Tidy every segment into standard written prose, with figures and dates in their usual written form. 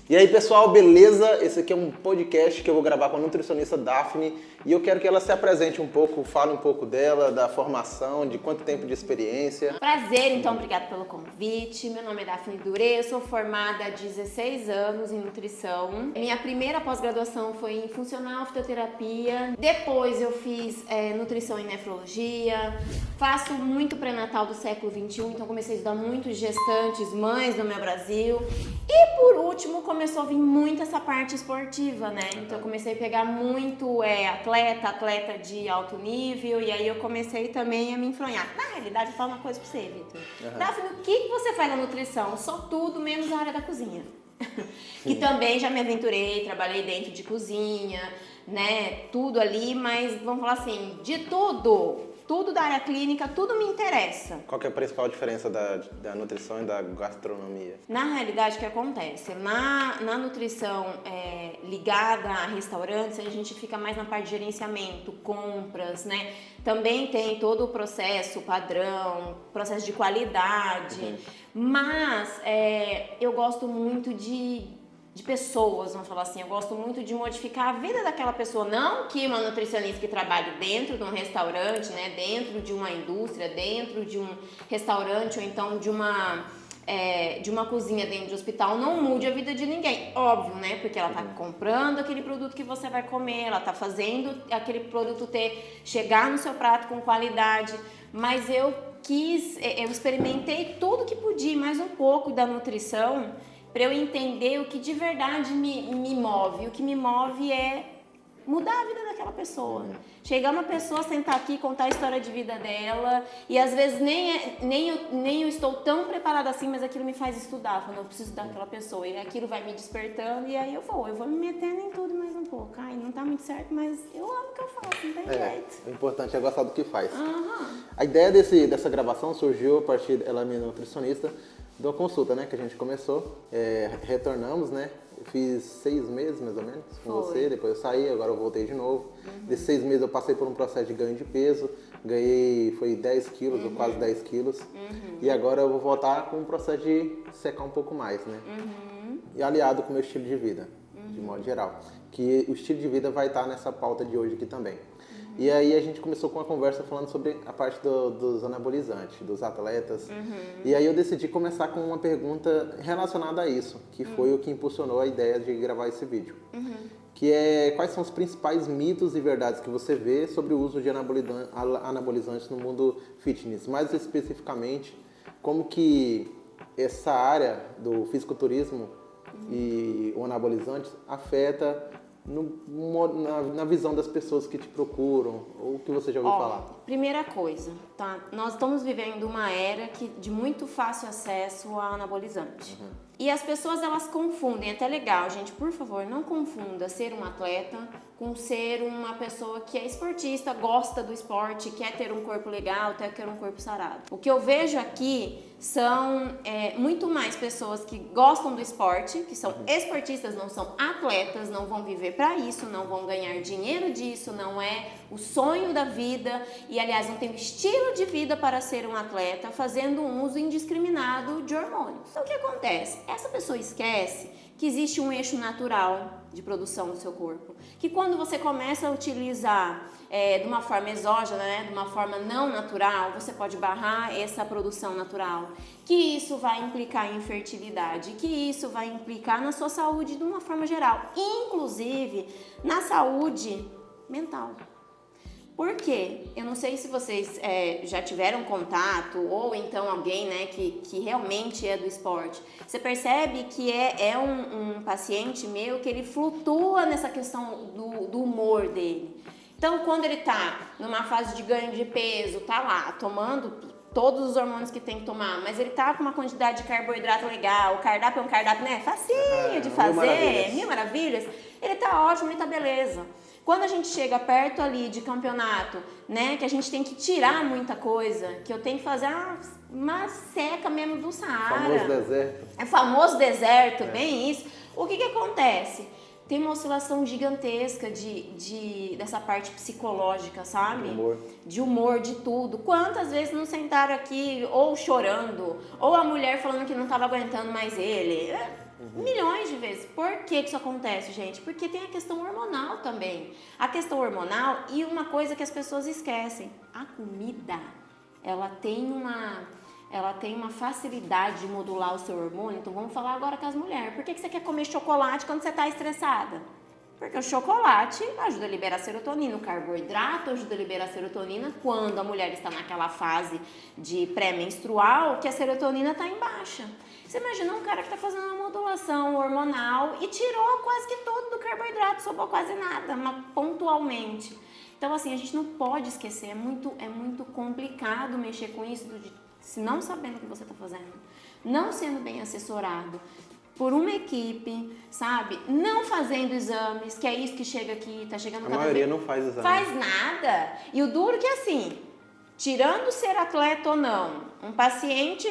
E aí, pessoal, beleza? Esse aqui é um podcast que eu vou gravar com a nutricionista Daphne e eu quero que ela se apresente um pouco, fale um pouco dela, da formação, de quanto tempo de experiência. Prazer, então, obrigada pelo convite. Meu nome é Daphne Durê, eu sou formada há 16 anos em nutrição. Minha primeira pós-graduação foi em funcional fitoterapia. Depois eu fiz nutrição em nefrologia. Faço muito pré-natal do século XXI, então comecei a estudar muito gestantes, mães do meu Brasil. E por último, começou a vir muito essa parte esportiva, né? Então eu comecei a pegar muito atleta de alto nível, e aí eu comecei também a me enfronhar. Na realidade, eu falo uma coisa pra você, Vitor. Daphne, o que você faz na nutrição? Só tudo menos a área da cozinha. Que também já me aventurei, trabalhei dentro de cozinha, né? Tudo ali, mas vamos falar assim, de tudo da área clínica, tudo me interessa. Qual que é a principal diferença da nutrição e da gastronomia? Na realidade, o que acontece? Na nutrição ligada a restaurantes, a gente fica mais na parte de gerenciamento, compras, né? Também tem todo o processo padrão, processo de qualidade, mas eu gosto muito de pessoas, vamos falar assim, eu gosto muito de modificar a vida daquela pessoa, não que uma nutricionista que trabalhe dentro de um restaurante, né, dentro de uma indústria, dentro de um restaurante ou então de uma cozinha dentro de um hospital não mude a vida de ninguém, óbvio, né, porque ela tá comprando aquele produto que você vai comer, ela tá fazendo aquele produto chegar no seu prato com qualidade, mas eu experimentei tudo que podia, mais um pouco da nutrição, para eu entender o que de verdade me move. O que me move é mudar a vida daquela pessoa. Chegar uma pessoa, sentar aqui, contar a história de vida dela, e às vezes nem eu estou tão preparada assim, mas aquilo me faz estudar, falando, eu preciso daquela pessoa, e aquilo vai me despertando, e aí eu vou me metendo em tudo mais um pouco. Ai, não tá muito certo, mas eu amo o que eu faço, não tem jeito. O importante é gostar do que faz. A ideia dessa gravação surgiu a partir, ela é minha nutricionista, de uma consulta, né, que a gente começou, retornamos, né, eu fiz 6 meses mais ou menos com você, depois eu saí, agora eu voltei de novo. Desses 6 meses eu passei por um processo de ganho de peso, foi 10 quilos, ou quase 10 quilos, e agora eu vou voltar com um processo de secar um pouco mais, né, e aliado com o meu estilo de vida, de modo geral, que o estilo de vida vai estar nessa pauta de hoje aqui também. E aí a gente começou com uma conversa falando sobre a parte dos anabolizantes, dos atletas. E aí eu decidi começar com uma pergunta relacionada a isso, que foi o que impulsionou a ideia de gravar esse vídeo. Que é quais são os principais mitos e verdades que você vê sobre o uso de anabolizantes no mundo fitness? Mais especificamente, como que essa área do fisiculturismo e o anabolizante afeta na visão das pessoas que te procuram, ou que você já ouviu falar? Primeira coisa, tá? Nós estamos vivendo uma era de muito fácil acesso a anabolizante. E as pessoas, elas confundem, é até legal, gente, por favor, não confunda ser um atleta com ser uma pessoa que é esportista, gosta do esporte, quer ter um corpo legal, quer ter um corpo sarado. O que eu vejo aqui são muito mais pessoas que gostam do esporte, que são esportistas, não são atletas, não vão viver para isso, não vão ganhar dinheiro disso, não é o sonho da vida e, aliás, não tem o estilo de vida para ser um atleta, fazendo um uso indiscriminado de hormônios. Então, o que acontece? Essa pessoa esquece que existe um eixo natural de produção do seu corpo, que quando você começa a utilizar de uma forma exógena, né, de uma forma não natural, você pode barrar essa produção natural, que isso vai implicar em infertilidade, que isso vai implicar na sua saúde de uma forma geral, inclusive na saúde mental. Por quê? Eu não sei se vocês já tiveram contato ou então alguém, né, que realmente é do esporte. Você percebe que é um paciente meu que ele flutua nessa questão do humor dele. Então, quando ele tá numa fase de ganho de peso, tá lá tomando todos os hormônios que tem que tomar, mas ele tá com uma quantidade de carboidrato legal, o cardápio é um cardápio, né, facinho de fazer, mil maravilhas, ele tá ótimo, ele tá beleza. Quando a gente chega perto ali de campeonato, né, que a gente tem que tirar muita coisa, que eu tenho que fazer uma seca mesmo do Saara. Famoso deserto. É famoso deserto, bem isso. O que acontece? Tem uma oscilação gigantesca dessa parte psicológica, sabe? De humor, de tudo. Quantas vezes não sentaram aqui ou chorando, ou a mulher falando que não estava aguentando mais ele. Milhões de vezes. Por que isso acontece, gente? Porque tem a questão hormonal também. A questão hormonal e uma coisa que as pessoas esquecem. A comida, ela tem uma facilidade de modular o seu hormônio. Então vamos falar agora com as mulheres. Por que você quer comer chocolate quando você está estressada? Porque o chocolate ajuda a liberar serotonina, o carboidrato ajuda a liberar serotonina quando a mulher está naquela fase de pré-menstrual que a serotonina está em baixa. Você imagina um cara que está fazendo uma modulação hormonal e tirou quase que todo do carboidrato, sobrou quase nada, mas pontualmente. Então assim, a gente não pode esquecer, é muito complicado mexer com isso, se não sabendo o que você está fazendo, não sendo bem assessorado por uma equipe, sabe? Não fazendo exames, que é isso que chega aqui, tá chegando cada vez. A maioria não faz exame. Faz nada. E o duro que é assim, tirando ser atleta ou não, um paciente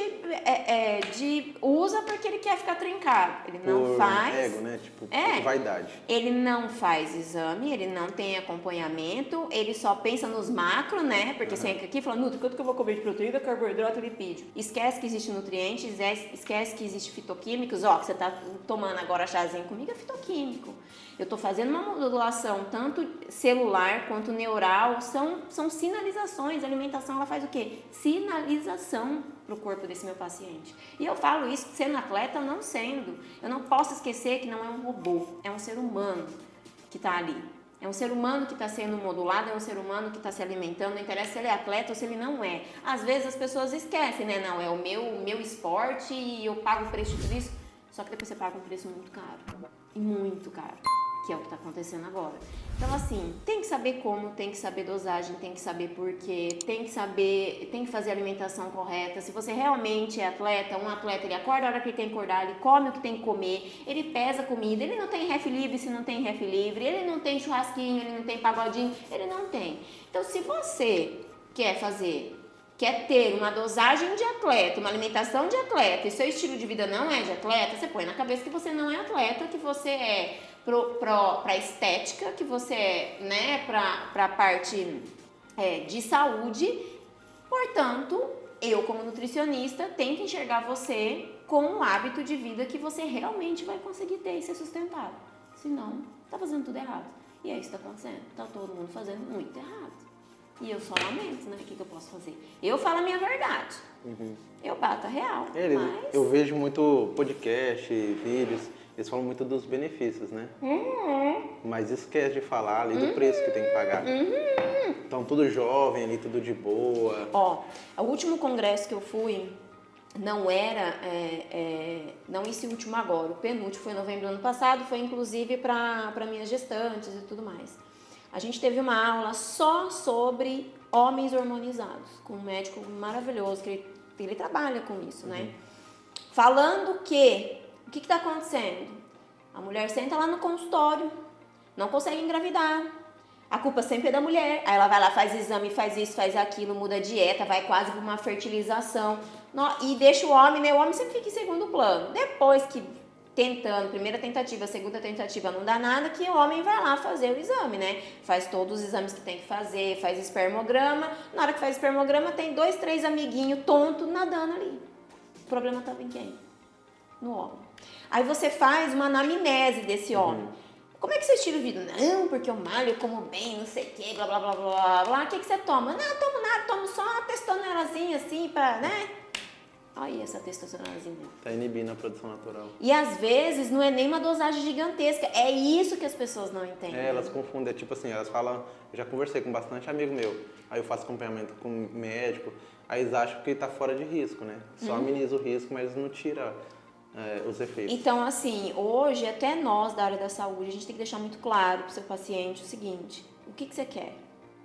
usa porque ele quer ficar trincado. Ele não faz. Ego, né? Tipo, vaidade. Ele não faz exame, ele não tem acompanhamento, ele só pensa nos macros, né? Porque você entra aqui e fala, Nutri, quanto que eu vou comer de proteína, carboidrato e lipídio? Esquece que existe nutrientes, esquece que existe fitoquímicos. Ó, que você tá tomando agora chazinho comigo, é fitoquímico. Eu tô fazendo uma modulação tanto celular quanto neural, são sinalizações. A alimentação, ela faz o quê? Sinalização pro corpo desse meu paciente. E eu falo isso sendo atleta, não sendo. Eu não posso esquecer que não é um robô, é um ser humano que tá ali. É um ser humano que está sendo modulado, é um ser humano que está se alimentando, não interessa se ele é atleta ou se ele não é. Às vezes as pessoas esquecem, né? Não, é o meu esporte e eu pago o preço de tudo isso. Só que depois você paga um preço muito caro. E muito caro. Que é o que está acontecendo agora. Então, assim, tem que saber como, tem que saber dosagem, tem que saber porquê, tem que fazer a alimentação correta. Se você realmente é atleta, um atleta, ele acorda a hora que ele tem que acordar, ele come o que tem que comer, ele pesa a comida, ele não tem ref livre se não tem ref livre, ele não tem churrasquinho, ele não tem pagodinho, ele não tem. Então, se você quer ter uma dosagem de atleta, uma alimentação de atleta, e seu estilo de vida não é de atleta, você põe na cabeça que você não é atleta, que você é para estética, que você é, né, para a parte de saúde. Tá eu como nutricionista tenho que enxergar você com um hábito de vida que você realmente vai conseguir ter e ser sustentado. Senão, tá fazendo tudo errado. E é isso que tá acontecendo. Tá todo mundo fazendo muito errado. E eu só lamento, né? O que eu posso fazer? Eu falo a minha verdade. Eu bato a real. Mas... Eu vejo muito podcast, vídeos, eles falam muito dos benefícios, né? Mas esquece de falar ali do preço que tem que pagar. Então, tudo jovem ali, tudo de boa. Ó, o último congresso que eu fui não era, não esse último agora, o penúltimo foi em novembro do ano passado, foi inclusive para minhas gestantes e tudo mais. A gente teve uma aula só sobre homens hormonizados, com um médico maravilhoso, que ele trabalha com isso, né? Falando que, o que está acontecendo? A mulher senta lá no consultório, não consegue engravidar, a culpa sempre é da mulher, aí ela vai lá, faz exame, faz isso, faz aquilo, muda a dieta, vai quase para uma fertilização, e deixa o homem, né? O homem sempre fica em segundo plano. Depois que tentando, primeira tentativa, segunda tentativa, não dá nada, que o homem vai lá fazer o exame, né? Faz todos os exames que tem que fazer, faz espermograma. Na hora que faz espermograma, tem 2, 3 amiguinhos tontos nadando ali. O problema estava em quem? No homem. Aí você faz uma anamnese desse homem. Como é que você tira o vidro? Não, porque eu malho, eu como bem, não sei o quê, blá, blá, blá, blá, blá. O que você toma? Não, eu tomo nada, tomo só uma testosterona assim, pra, né? Olha aí essa testosteronazinha. Tá inibindo a produção natural. E às vezes não é nem uma dosagem gigantesca. É isso que as pessoas não entendem. Elas confundem. É tipo assim, elas falam... Eu já conversei com bastante amigo meu. Aí eu faço acompanhamento com médico. Aí eles acham que tá fora de risco, né? Só ameniza o risco, mas não tira os efeitos. Então, assim, hoje até nós da área da saúde, a gente tem que deixar muito claro pro seu paciente o seguinte. O que você quer?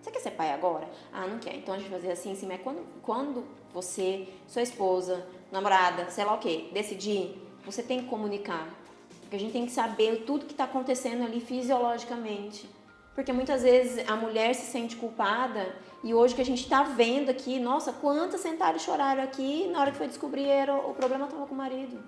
Você quer ser pai agora? Ah, não quer. Então a gente vai fazer assim, mas quando você, sua esposa, namorada, sei lá o quê, decidir, você tem que comunicar. Porque a gente tem que saber tudo que está acontecendo ali fisiologicamente. Porque muitas vezes a mulher se sente culpada e hoje que a gente está vendo aqui, nossa, quantas sentaram e choraram aqui, na hora que foi descobrir o problema estava com o marido.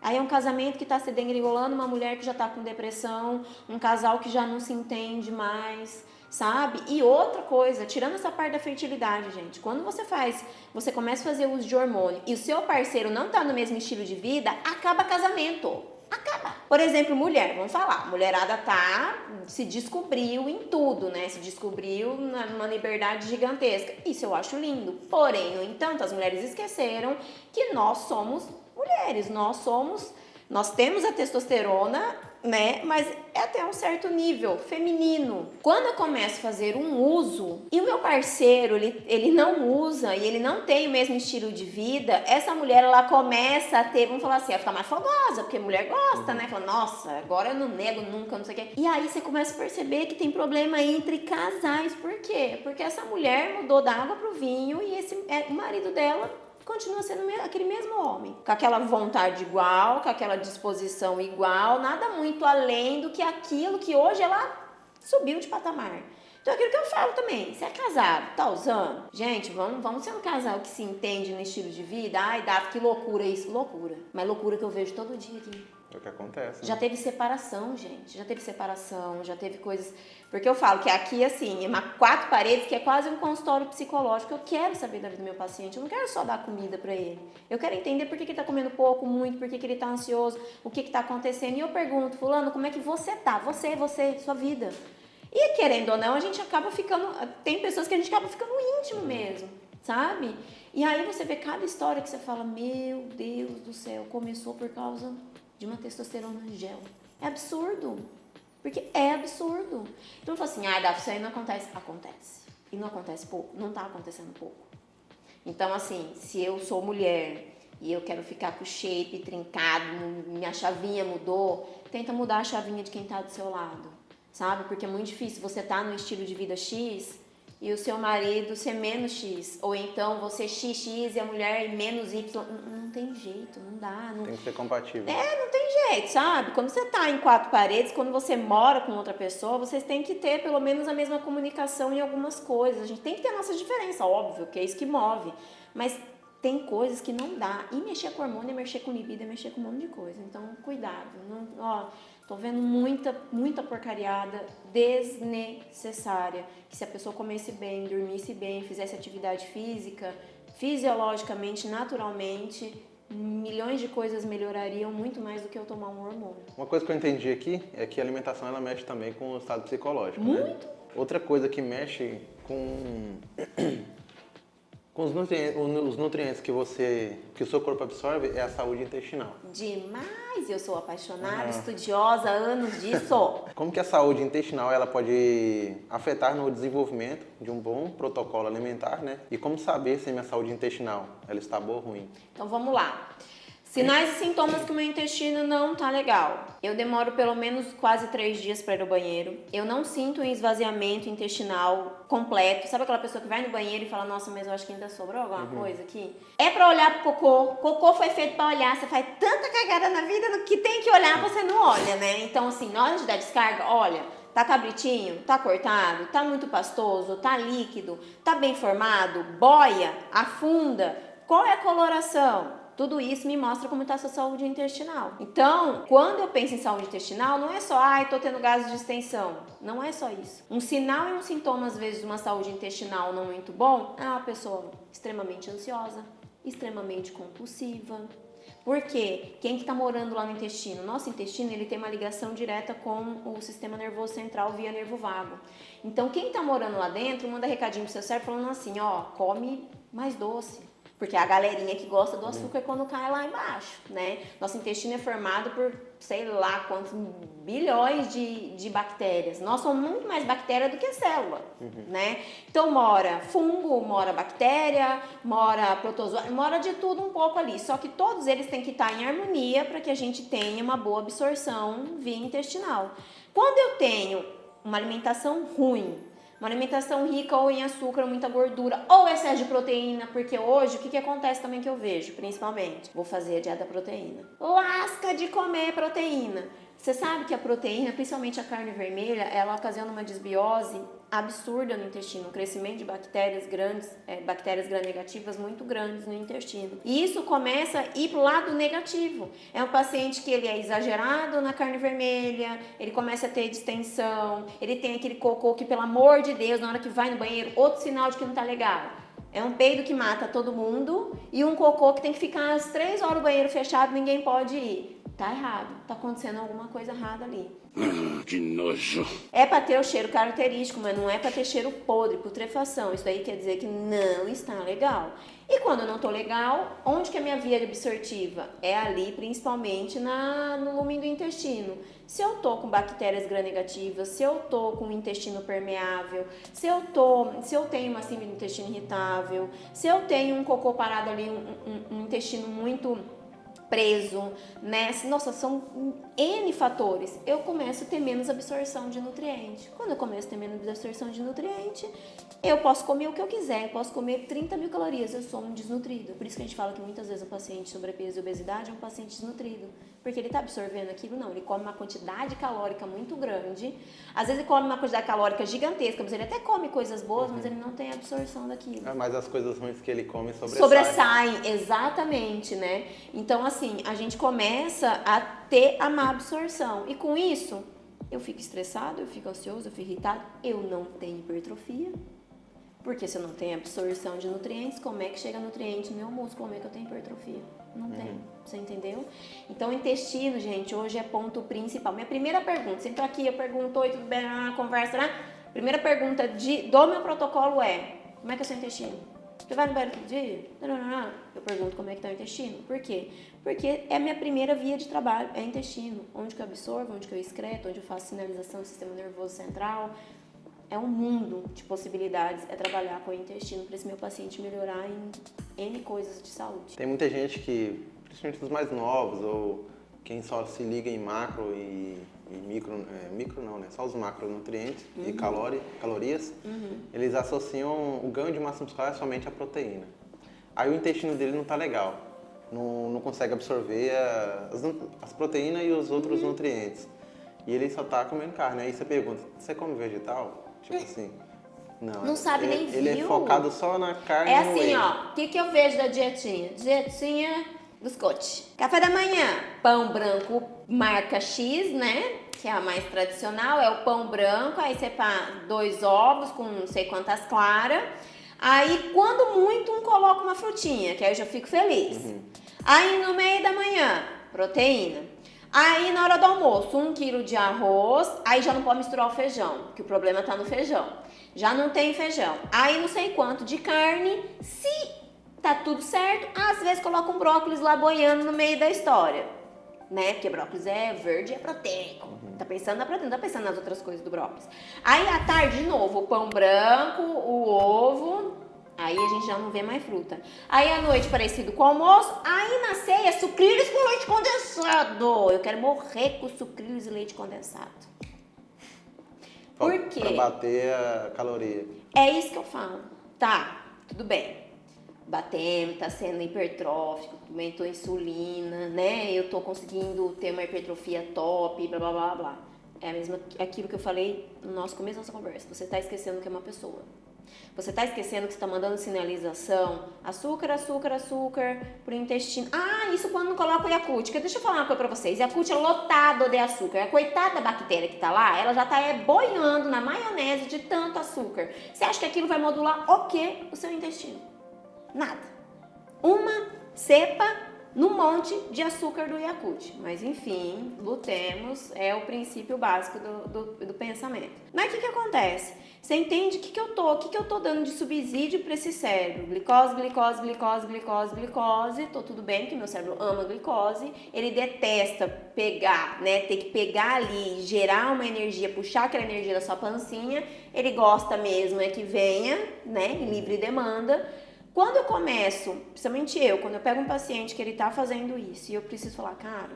Aí é um casamento que está se degringolando, uma mulher que já está com depressão, um casal que já não se entende mais. sabe? E outra coisa, tirando essa parte da fertilidade, gente, quando você começa a fazer uso de hormônio e o seu parceiro não tá no mesmo estilo de vida, acaba casamento. Acaba. Por exemplo, mulher, vamos falar, mulherada se descobriu em tudo, né? Se descobriu numa liberdade gigantesca. Isso eu acho lindo. Porém, no entanto, as mulheres esqueceram que nós somos mulheres, nós temos a testosterona, né? Mas é até um certo nível feminino. Quando eu começo a fazer um uso e o meu parceiro, ele não usa e ele não tem o mesmo estilo de vida, essa mulher, ela começa a ter, vamos falar assim, a ficar mais fogosa, porque mulher gosta, né? Fala, nossa, agora eu não nego nunca, não sei o quê. E aí você começa a perceber que tem problema entre casais. Por quê? Porque essa mulher mudou da água pro vinho e o marido dela continua sendo aquele mesmo homem, com aquela vontade igual, com aquela disposição igual, nada muito além do que aquilo que hoje ela subiu de patamar. Então é aquilo que eu falo também, você é casado, tá usando? Gente, vamos ser um casal que se entende no estilo de vida. Ai, Daf, que loucura isso, loucura. Mas loucura que eu vejo todo dia aqui. É o que acontece. Né? Já teve separação, gente, já teve coisas... Porque eu falo que aqui, assim, é 4 paredes, que é quase um consultório psicológico. Eu quero saber da vida do meu paciente, eu não quero só dar comida pra ele. Eu quero entender por que ele tá comendo pouco, muito, por que ele tá ansioso, o que tá acontecendo. E eu pergunto, fulano, como é que você tá? Você, sua vida. E querendo ou não, a gente acaba ficando... Tem pessoas que a gente acaba ficando íntimo mesmo, sabe? E aí você vê cada história que você fala, meu Deus do céu, começou por causa de uma testosterona gel. É absurdo. Porque é absurdo. Então eu falo assim, Daf, isso aí não acontece. Acontece. E não acontece pouco. Não tá acontecendo pouco. Então, assim, se eu sou mulher e eu quero ficar com o shape trincado, minha chavinha mudou, tenta mudar a chavinha de quem tá do seu lado. Sabe? Porque é muito difícil você tá no estilo de vida X e o seu marido ser menos X. Ou então você XX e a mulher menos Y. Não tem jeito, não dá. Não... Tem que ser compatível. Não tem jeito, sabe? Quando você tá em 4 paredes, quando você mora com outra pessoa, vocês têm que ter pelo menos a mesma comunicação em algumas coisas. A gente tem que ter a nossa diferença, óbvio, que é isso que move. Mas tem coisas que não dá. E mexer com hormônio é mexer com libido, é mexer com um monte de coisa. Então, cuidado. Tô vendo muita porcariada desnecessária. Que se a pessoa comesse bem, dormisse bem, fizesse atividade física, fisiologicamente, naturalmente, milhões de coisas melhorariam muito mais do que eu tomar um hormônio. Uma coisa que eu entendi aqui é que a alimentação ela mexe também com o estado psicológico. Muito. Né? Outra coisa que mexe com os nutrientes que o seu corpo absorve é a saúde intestinal. Demais! Eu sou apaixonada, estudiosa, anos disso. Como que a saúde intestinal ela pode afetar no desenvolvimento de um bom protocolo alimentar, né? E como saber se a minha saúde intestinal ela está boa ou ruim? Então vamos lá. Sinais e sintomas que o meu intestino não tá legal. Eu demoro pelo menos quase 3 dias para ir ao banheiro. Eu não sinto um esvaziamento intestinal completo. Sabe aquela pessoa que vai no banheiro e fala, nossa, mas eu acho que ainda sobrou alguma coisa aqui? É pra olhar pro cocô. Cocô foi feito pra olhar. Você faz tanta cagada na vida que tem que olhar, você não olha, né? Então, assim, na hora de dar descarga, olha, tá cabritinho? Tá cortado? Tá muito pastoso? Tá líquido? Tá bem formado? Boia? Afunda? Qual é a coloração? Tudo isso me mostra como está a sua saúde intestinal. Então, quando eu penso em saúde intestinal, não é só, tô tendo gases de extensão. Não é só isso. Um sinal e um sintoma, às vezes, de uma saúde intestinal não muito bom, é uma pessoa extremamente ansiosa, extremamente compulsiva. Por quê? Quem que está morando lá no intestino? Nosso intestino, ele tem uma ligação direta com o sistema nervoso central via nervo vago. Então, quem está morando lá dentro, manda recadinho pro seu cérebro falando assim, come mais doce. Porque é a galerinha que gosta do açúcar quando cai lá embaixo, né? Nosso intestino é formado por, sei lá, quantos bilhões de bactérias. Nós somos muito mais bactéria do que célula, né? Então mora fungo, mora bactéria, mora protozoário, mora de tudo um pouco ali. Só que todos eles têm que estar em harmonia para que a gente tenha uma boa absorção via intestinal. Quando eu tenho uma alimentação ruim, uma alimentação rica ou em açúcar, ou muita gordura, ou excesso de proteína, porque hoje, o que acontece também que eu vejo, principalmente? Vou fazer a dieta da proteína. Lasca de comer proteína. Você sabe que a proteína, principalmente a carne vermelha, ela ocasiona uma desbiose absurda no intestino, um crescimento de bactérias grandes, bactérias gram-negativas muito grandes no intestino. E isso começa a ir pro lado negativo. É um paciente que ele é exagerado na carne vermelha, ele começa a ter distensão, ele tem aquele cocô que, pelo amor de Deus, na hora que vai no banheiro, outro sinal de que não tá legal. É um peido que mata todo mundo e um cocô que tem que ficar às 3 horas no banheiro fechado, ninguém pode ir. Tá errado, tá acontecendo alguma coisa errada ali. Que nojo. É para ter o cheiro característico, mas não é para ter cheiro podre, putrefação. Isso aí quer dizer que não está legal. E quando eu não tô legal, onde que é a minha via absortiva? É ali, principalmente no lumen do intestino. Se eu tô com bactérias gram-negativas, se eu tô com o intestino permeável, se eu tenho uma síndrome do intestino irritável, se eu tenho um cocô parado ali, um intestino muito preso, né? Nossa, são N fatores. Eu começo a ter menos absorção de nutriente. Quando eu começo a ter menos absorção de nutriente, eu posso comer o que eu quiser. Eu posso comer 30.000 calorias, eu sou um desnutrido. Por isso que a gente fala que muitas vezes o paciente sobrepeso e obesidade é um paciente desnutrido. Porque ele está absorvendo aquilo? Não, ele come uma quantidade calórica muito grande. Às vezes ele come uma quantidade calórica gigantesca, mas ele até come coisas boas, mas ele não tem absorção daquilo. Mas as coisas ruins que ele come sobressaem, exatamente, né? Então, assim, a gente começa a ter a má absorção. E com isso, eu fico estressado, eu fico ansioso, eu fico irritado. Eu não tenho hipertrofia. Porque se eu não tenho absorção de nutrientes, como é que chega nutriente no meu músculo? Como é que eu tenho hipertrofia? Não tem. Você entendeu? Então, o intestino, gente, hoje é ponto principal. Minha primeira pergunta, você entrou aqui, eu pergunto, oi, tudo bem? Conversa, né? Primeira pergunta do meu protocolo é, como é que é o seu intestino? Você vai no banheiro todo dia? Não. Eu pergunto como é que tá o intestino. Por quê? Porque é a minha primeira via de trabalho, é intestino. Onde que eu absorvo, onde que eu excreto, onde eu faço sinalização do sistema nervoso central. É um mundo de possibilidades, é trabalhar com o intestino para esse meu paciente melhorar em N coisas de saúde. Tem muita gente que, principalmente os mais novos, ou quem só se liga em macro e micro não, né? Só os macronutrientes e calorias, eles associam o ganho de massa muscular somente à proteína. Aí o intestino dele não tá legal, não consegue absorver as proteínas e os outros nutrientes. E ele só tá comendo carne. Aí você pergunta, você come vegetal? Tipo assim, não sabe nem viu. Ele é focado só na carne. É assim, ó, o que eu vejo da dietinha? Dietinha dos coach. Café da manhã, pão branco marca X, né? Que é a mais tradicional, é o pão branco, aí você pá 2 ovos com não sei quantas claras. Aí, quando muito, coloca uma frutinha, que aí eu já fico feliz. Aí, no meio da manhã, proteína. Aí, na hora do almoço, 1 quilo de arroz, aí já não pode misturar o feijão, que o problema tá no feijão. Já não tem feijão. Aí, não sei quanto de carne, se tá tudo certo, às vezes coloca um brócolis lá boiando no meio da história, né? Porque brócolis é verde e é proteico. Tá pensando na proteína, não tá pensando nas outras coisas do brócolis. Aí, à tarde, de novo, o pão branco, o ovo... Aí a gente já não vê mais fruta. Aí à noite, parecido com o almoço. Aí na ceia, sucrilhos com leite condensado. Eu quero morrer com sucrilhos e leite condensado. Por quê? Pra bater a caloria. É isso que eu falo. Tá, tudo bem. Batemos, tá sendo hipertrófico, aumentou a insulina, né? Eu tô conseguindo ter uma hipertrofia top, blá, blá, blá, blá. É aquilo que eu falei no nosso começo da nossa conversa. Você tá esquecendo que é uma pessoa. Você tá esquecendo que você tá mandando sinalização, açúcar pro intestino. Ah, isso quando não coloca o Yakult. Deixa eu falar uma coisa pra vocês. Yakult é lotado de açúcar. A coitada da bactéria que tá lá, ela já tá boiando na maionese de tanto açúcar. Você acha que aquilo vai modular o quê? O seu intestino? Nada. Uma cepa no monte de açúcar do Yakult. Mas enfim, lutemos, é o princípio básico do pensamento. Mas o que acontece? Você entende o que eu tô dando de subsídio para esse cérebro? Glicose, tô tudo bem, porque meu cérebro ama glicose, ele detesta pegar, né, ter que pegar ali, gerar uma energia, puxar aquela energia da sua pancinha, ele gosta mesmo é que venha, né, em livre demanda. Quando eu começo, principalmente quando eu pego um paciente que ele tá fazendo isso e eu preciso falar, cara,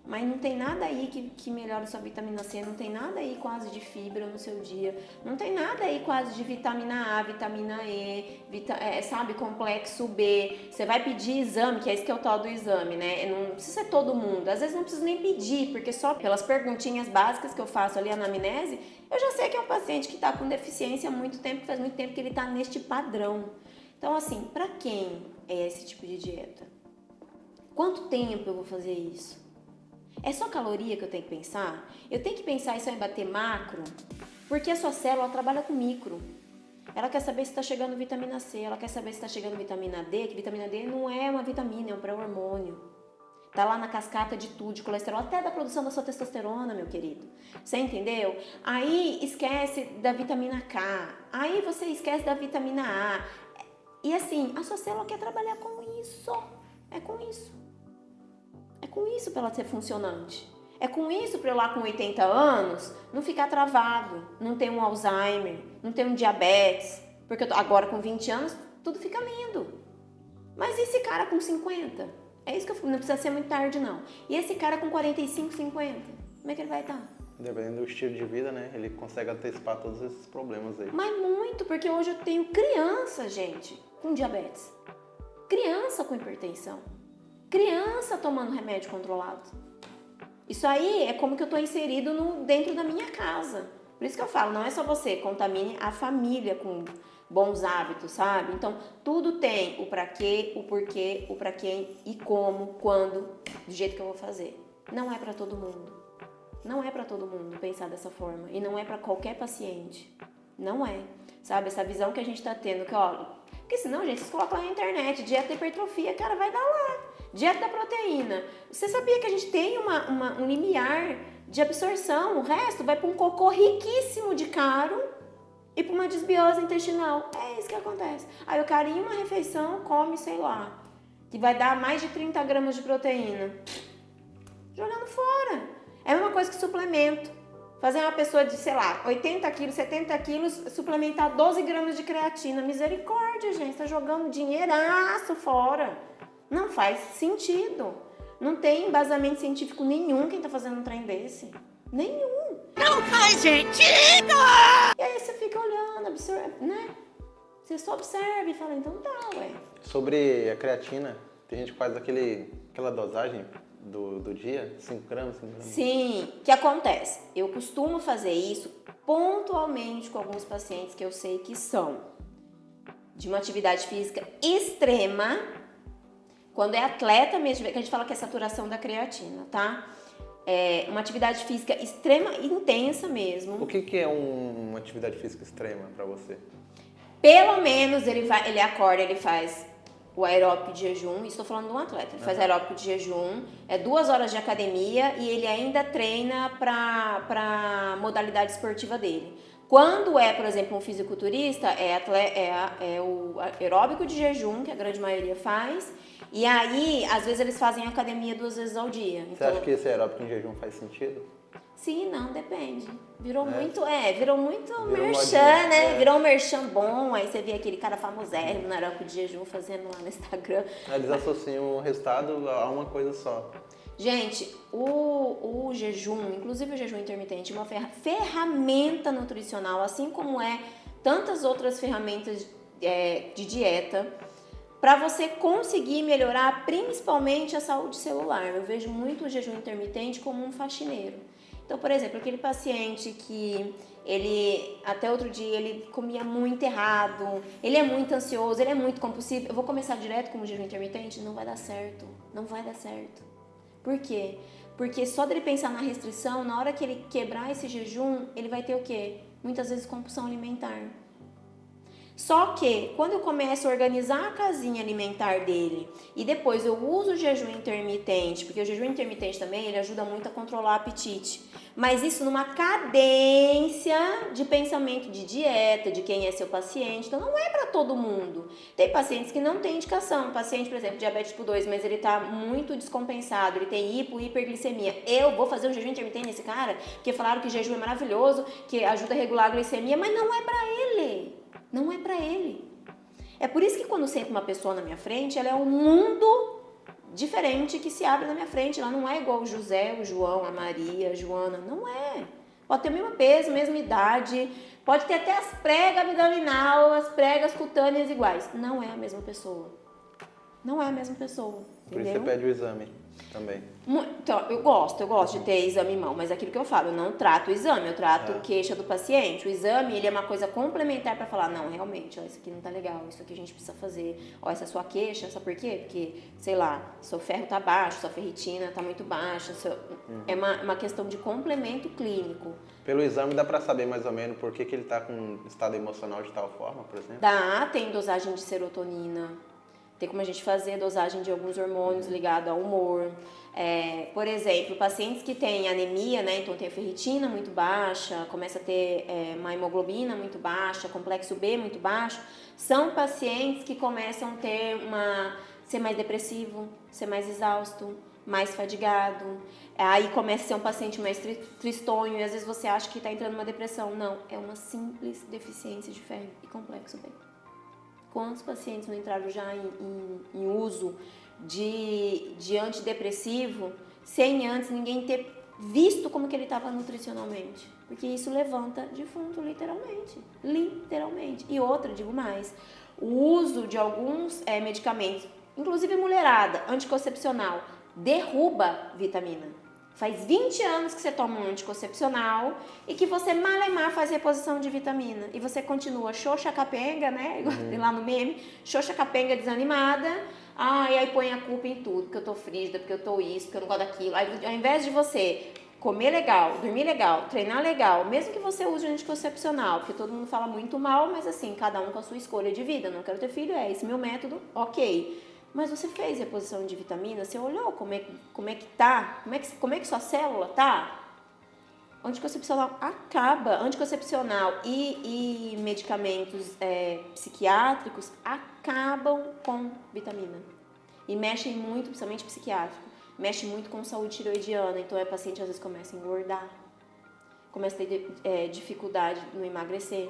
Mas não tem nada aí que melhore sua vitamina C, não tem nada aí quase de fibra no seu dia, não tem nada aí quase de vitamina A, vitamina E, sabe, complexo B. Você vai pedir exame, que é esse que é o tal do exame, né? Não precisa ser todo mundo, às vezes não precisa nem pedir, porque só pelas perguntinhas básicas que eu faço ali, a anamnese, eu já sei que é um paciente que está com deficiência há muito tempo, faz muito tempo que ele está neste padrão. Então, assim, para quem é esse tipo de dieta? Quanto tempo eu vou fazer isso? É só caloria que eu tenho que pensar? Eu tenho que pensar isso em bater macro? Porque a sua célula trabalha com micro. Ela quer saber se está chegando vitamina C, ela quer saber se está chegando vitamina D, que vitamina D não é uma vitamina, é um pré-hormônio. Tá lá na cascata de tudo, de colesterol, até da produção da sua testosterona, meu querido. Você entendeu? Aí esquece da vitamina K, aí você esquece da vitamina A. E assim, a sua célula quer trabalhar com isso. É com isso. É com isso para ela ser funcionante. É com isso para eu lá com 80 anos não ficar travado, não ter um Alzheimer, não ter um diabetes. Porque agora com 20 anos tudo fica lindo. Mas e esse cara com 50? É isso que eu falo, não precisa ser muito tarde não. E esse cara com 45, 50? Como é que ele vai estar? Dependendo do estilo de vida, né? Ele consegue antecipar todos esses problemas aí. Mas muito, porque hoje eu tenho criança, gente, com diabetes. Criança com hipertensão. Criança tomando remédio controlado. Isso aí é como que eu estou inserido dentro da minha casa. Por isso que eu falo, não é só você, contamine a família com bons hábitos, sabe? Então, tudo tem o pra quê, o porquê, o pra quem e como, quando, do jeito que eu vou fazer. Não é pra todo mundo. Não é pra todo mundo pensar dessa forma. E não é pra qualquer paciente. Não é. Sabe, essa visão que a gente tá tendo, que ó... Porque senão, gente, vocês colocam lá na internet, dieta da hipertrofia, cara, vai dar lá. Dieta da proteína. Você sabia que a gente tem um limiar de absorção? O resto vai para um cocô riquíssimo de caro e para uma desbiose intestinal. É isso que acontece. Aí o cara em uma refeição come, sei lá, que vai dar mais de 30 gramas de proteína. Jogando fora. É a mesma coisa que suplemento. Fazer uma pessoa de, sei lá, 80 quilos, 70 quilos, suplementar 12 gramas de creatina. Misericórdia, gente. Tá jogando dinheiraço fora. Não faz sentido. Não tem embasamento científico nenhum quem tá fazendo um trem desse. Nenhum. Não faz sentido! E aí você fica olhando, observa, né? Você só observa e fala, então tá, ué. Sobre a creatina, tem gente que faz aquela dosagem do dia, 5 gramas, 5 gramas. Sim, o que acontece? Eu costumo fazer isso pontualmente com alguns pacientes que eu sei que são de uma atividade física extrema. Quando é atleta mesmo, que a gente fala que é saturação da creatina, tá? É uma atividade física extrema, intensa mesmo. O que é uma atividade física extrema pra você? Pelo menos ele acorda, ele faz o aeróbico de jejum, estou falando de um atleta, ele faz aeróbico de jejum, 2 horas de academia e ele ainda treina para modalidade esportiva dele. Quando é, por exemplo, um fisiculturista, é o aeróbico de jejum, que a grande maioria faz, e aí, às vezes, eles fazem academia 2 vezes ao dia. Então, você acha que esse aeróbico em jejum faz sentido? Sim, não, depende. Virou muito Virou merchan, modinha, né? Virou um merchan bom, aí você vê aquele cara famosérrimo no aeróbico de jejum fazendo lá no Instagram. Eles associam o resultado a uma coisa só. Gente, o jejum, inclusive o jejum intermitente, é uma ferramenta nutricional, assim como tantas outras ferramentas de dieta, para você conseguir melhorar principalmente a saúde celular. Eu vejo muito o jejum intermitente como um faxineiro. Então, por exemplo, aquele paciente que ele, até outro dia, ele comia muito errado, ele é muito ansioso, ele é muito compulsivo, eu vou começar direto com o jejum intermitente? Não vai dar certo, não vai dar certo. Por quê? Porque só dele pensar na restrição, na hora que ele quebrar esse jejum, ele vai ter o quê? Muitas vezes compulsão alimentar. Só que, quando eu começo a organizar a casinha alimentar dele e depois eu uso o jejum intermitente, porque o jejum intermitente também, ele ajuda muito a controlar o apetite, mas isso numa cadência de pensamento de dieta, de quem é seu paciente, então não é para todo mundo. Tem pacientes que não têm indicação, paciente, por exemplo, diabetes tipo 2, mas ele tá muito descompensado, ele tem hiperglicemia. Eu vou fazer um jejum intermitente nesse cara, porque falaram que jejum é maravilhoso, que ajuda a regular a glicemia, mas não é para ele. Não é pra ele. É por isso que quando senta uma pessoa na minha frente, ela é um mundo diferente que se abre na minha frente. Ela não é igual o José, o João, a Maria, a Joana. Não é. Pode ter o mesmo peso, mesma idade. Pode ter até as pregas abdominal, as pregas cutâneas iguais. Não é a mesma pessoa. Não é a mesma pessoa. Por isso Entendeu? você pede o exame também. Então, eu gosto de ter exame em mão, mas é aquilo que eu falo, eu não trato o exame, eu trato queixa do paciente. O exame, ele é uma coisa complementar para falar, não, realmente, ó, isso aqui não tá legal, isso aqui a gente precisa fazer. Ó, essa é a sua queixa, sabe por quê? Porque, sei lá, seu ferro tá baixo, sua ferritina tá muito baixa, é uma questão de complemento clínico. Pelo exame dá pra saber mais ou menos por que ele tá com um estado emocional de tal forma, por exemplo? Tem dosagem de serotonina, tem como a gente fazer dosagem de alguns hormônios ligados ao humor. Por exemplo, pacientes que têm anemia, né, então tem a ferritina muito baixa, começa a ter uma hemoglobina muito baixa, complexo B muito baixo, são pacientes que começam a ter ser mais depressivo, ser mais exausto, mais fadigado. Aí começa a ser um paciente mais tristonho e às vezes você acha que está entrando numa depressão. Não, é uma simples deficiência de ferro e complexo B. Quantos pacientes não entraram já em uso de antidepressivo sem antes ninguém ter visto como que ele estava nutricionalmente? Porque isso levanta defunto, literalmente. Literalmente. E outra, digo mais, o uso de alguns medicamentos, inclusive mulherada, anticoncepcional, derruba vitamina. Faz 20 anos que você toma um anticoncepcional e que você malemar faz reposição de vitamina. E você continua xoxa capenga, né? Igual tem lá no meme, xoxa capenga desanimada. E aí põe a culpa em tudo, porque eu tô frígida, porque eu tô isso, porque eu não gosto daquilo. Aí ao invés de você comer legal, dormir legal, treinar legal, mesmo que você use o anticoncepcional, porque todo mundo fala muito mal, mas assim, cada um com a sua escolha de vida. Não quero ter filho, esse meu método, ok. Mas você fez reposição de vitamina, você olhou como é que tá, como é que sua célula tá? Anticoncepcional acaba, anticoncepcional e medicamentos psiquiátricos acabam com vitamina. E mexem muito, principalmente psiquiátrico, mexe muito com saúde tiroidiana, então o paciente às vezes começa a engordar, começa a ter dificuldade no emagrecer.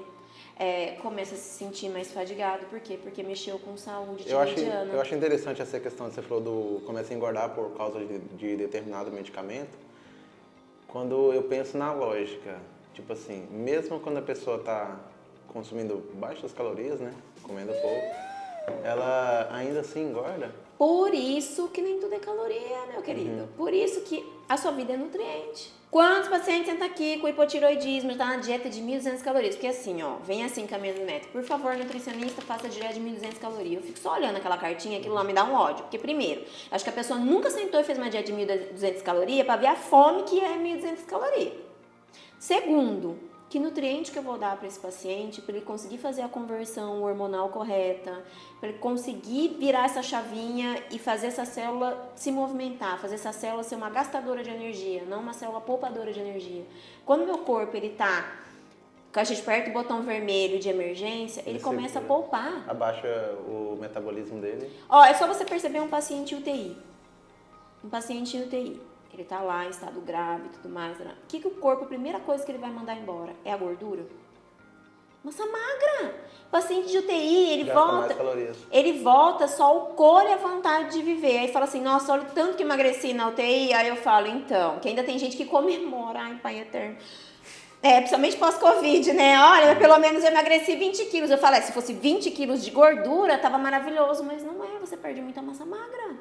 Começa a se sentir mais fadigado. Por quê? Porque mexeu com saúde tiroidiana. Eu acho interessante essa questão que você falou do começa a engordar por causa de determinado medicamento. Quando eu penso na lógica, tipo assim, mesmo quando a pessoa está consumindo baixas calorias, né, comendo pouco, ela ainda assim engorda. Por isso que nem tudo é caloria, meu querido. Por isso que a sua vida é nutriente. Quantos pacientes sentam aqui com hipotiroidismo, está na dieta de 1.200 calorias? Porque assim, ó, vem assim caminho do médico. Por favor, nutricionista, faça dieta de 1.200 calorias. Eu fico só olhando aquela cartinha, aquilo lá me dá um ódio. Porque primeiro, acho que a pessoa nunca sentou e fez uma dieta de 1.200 calorias para ver a fome que é 1.200 calorias. Segundo, que nutriente que eu vou dar para esse paciente para ele conseguir fazer a conversão hormonal correta, para ele conseguir virar essa chavinha e fazer essa célula se movimentar, fazer essa célula ser uma gastadora de energia, não uma célula poupadora de energia. Quando meu corpo ele tá com a gente perto do botão vermelho de emergência, ele começa a poupar. Abaixa o metabolismo dele. É só você perceber um paciente UTI. Um paciente em UTI. Ele tá lá em estado grave e tudo mais. O que o corpo, a primeira coisa que ele vai mandar embora? É a gordura? Massa magra! O paciente de UTI, ele volta só o cor e a vontade de viver. Aí fala assim, nossa, olha o tanto que emagreci na UTI. Aí eu falo, então, que ainda tem gente que comemora, ai, pai eterno. Principalmente pós-Covid, né? Olha, pelo menos eu emagreci 20 quilos. Eu falo, se fosse 20 quilos de gordura, tava maravilhoso. Mas não é, você perde muita massa magra.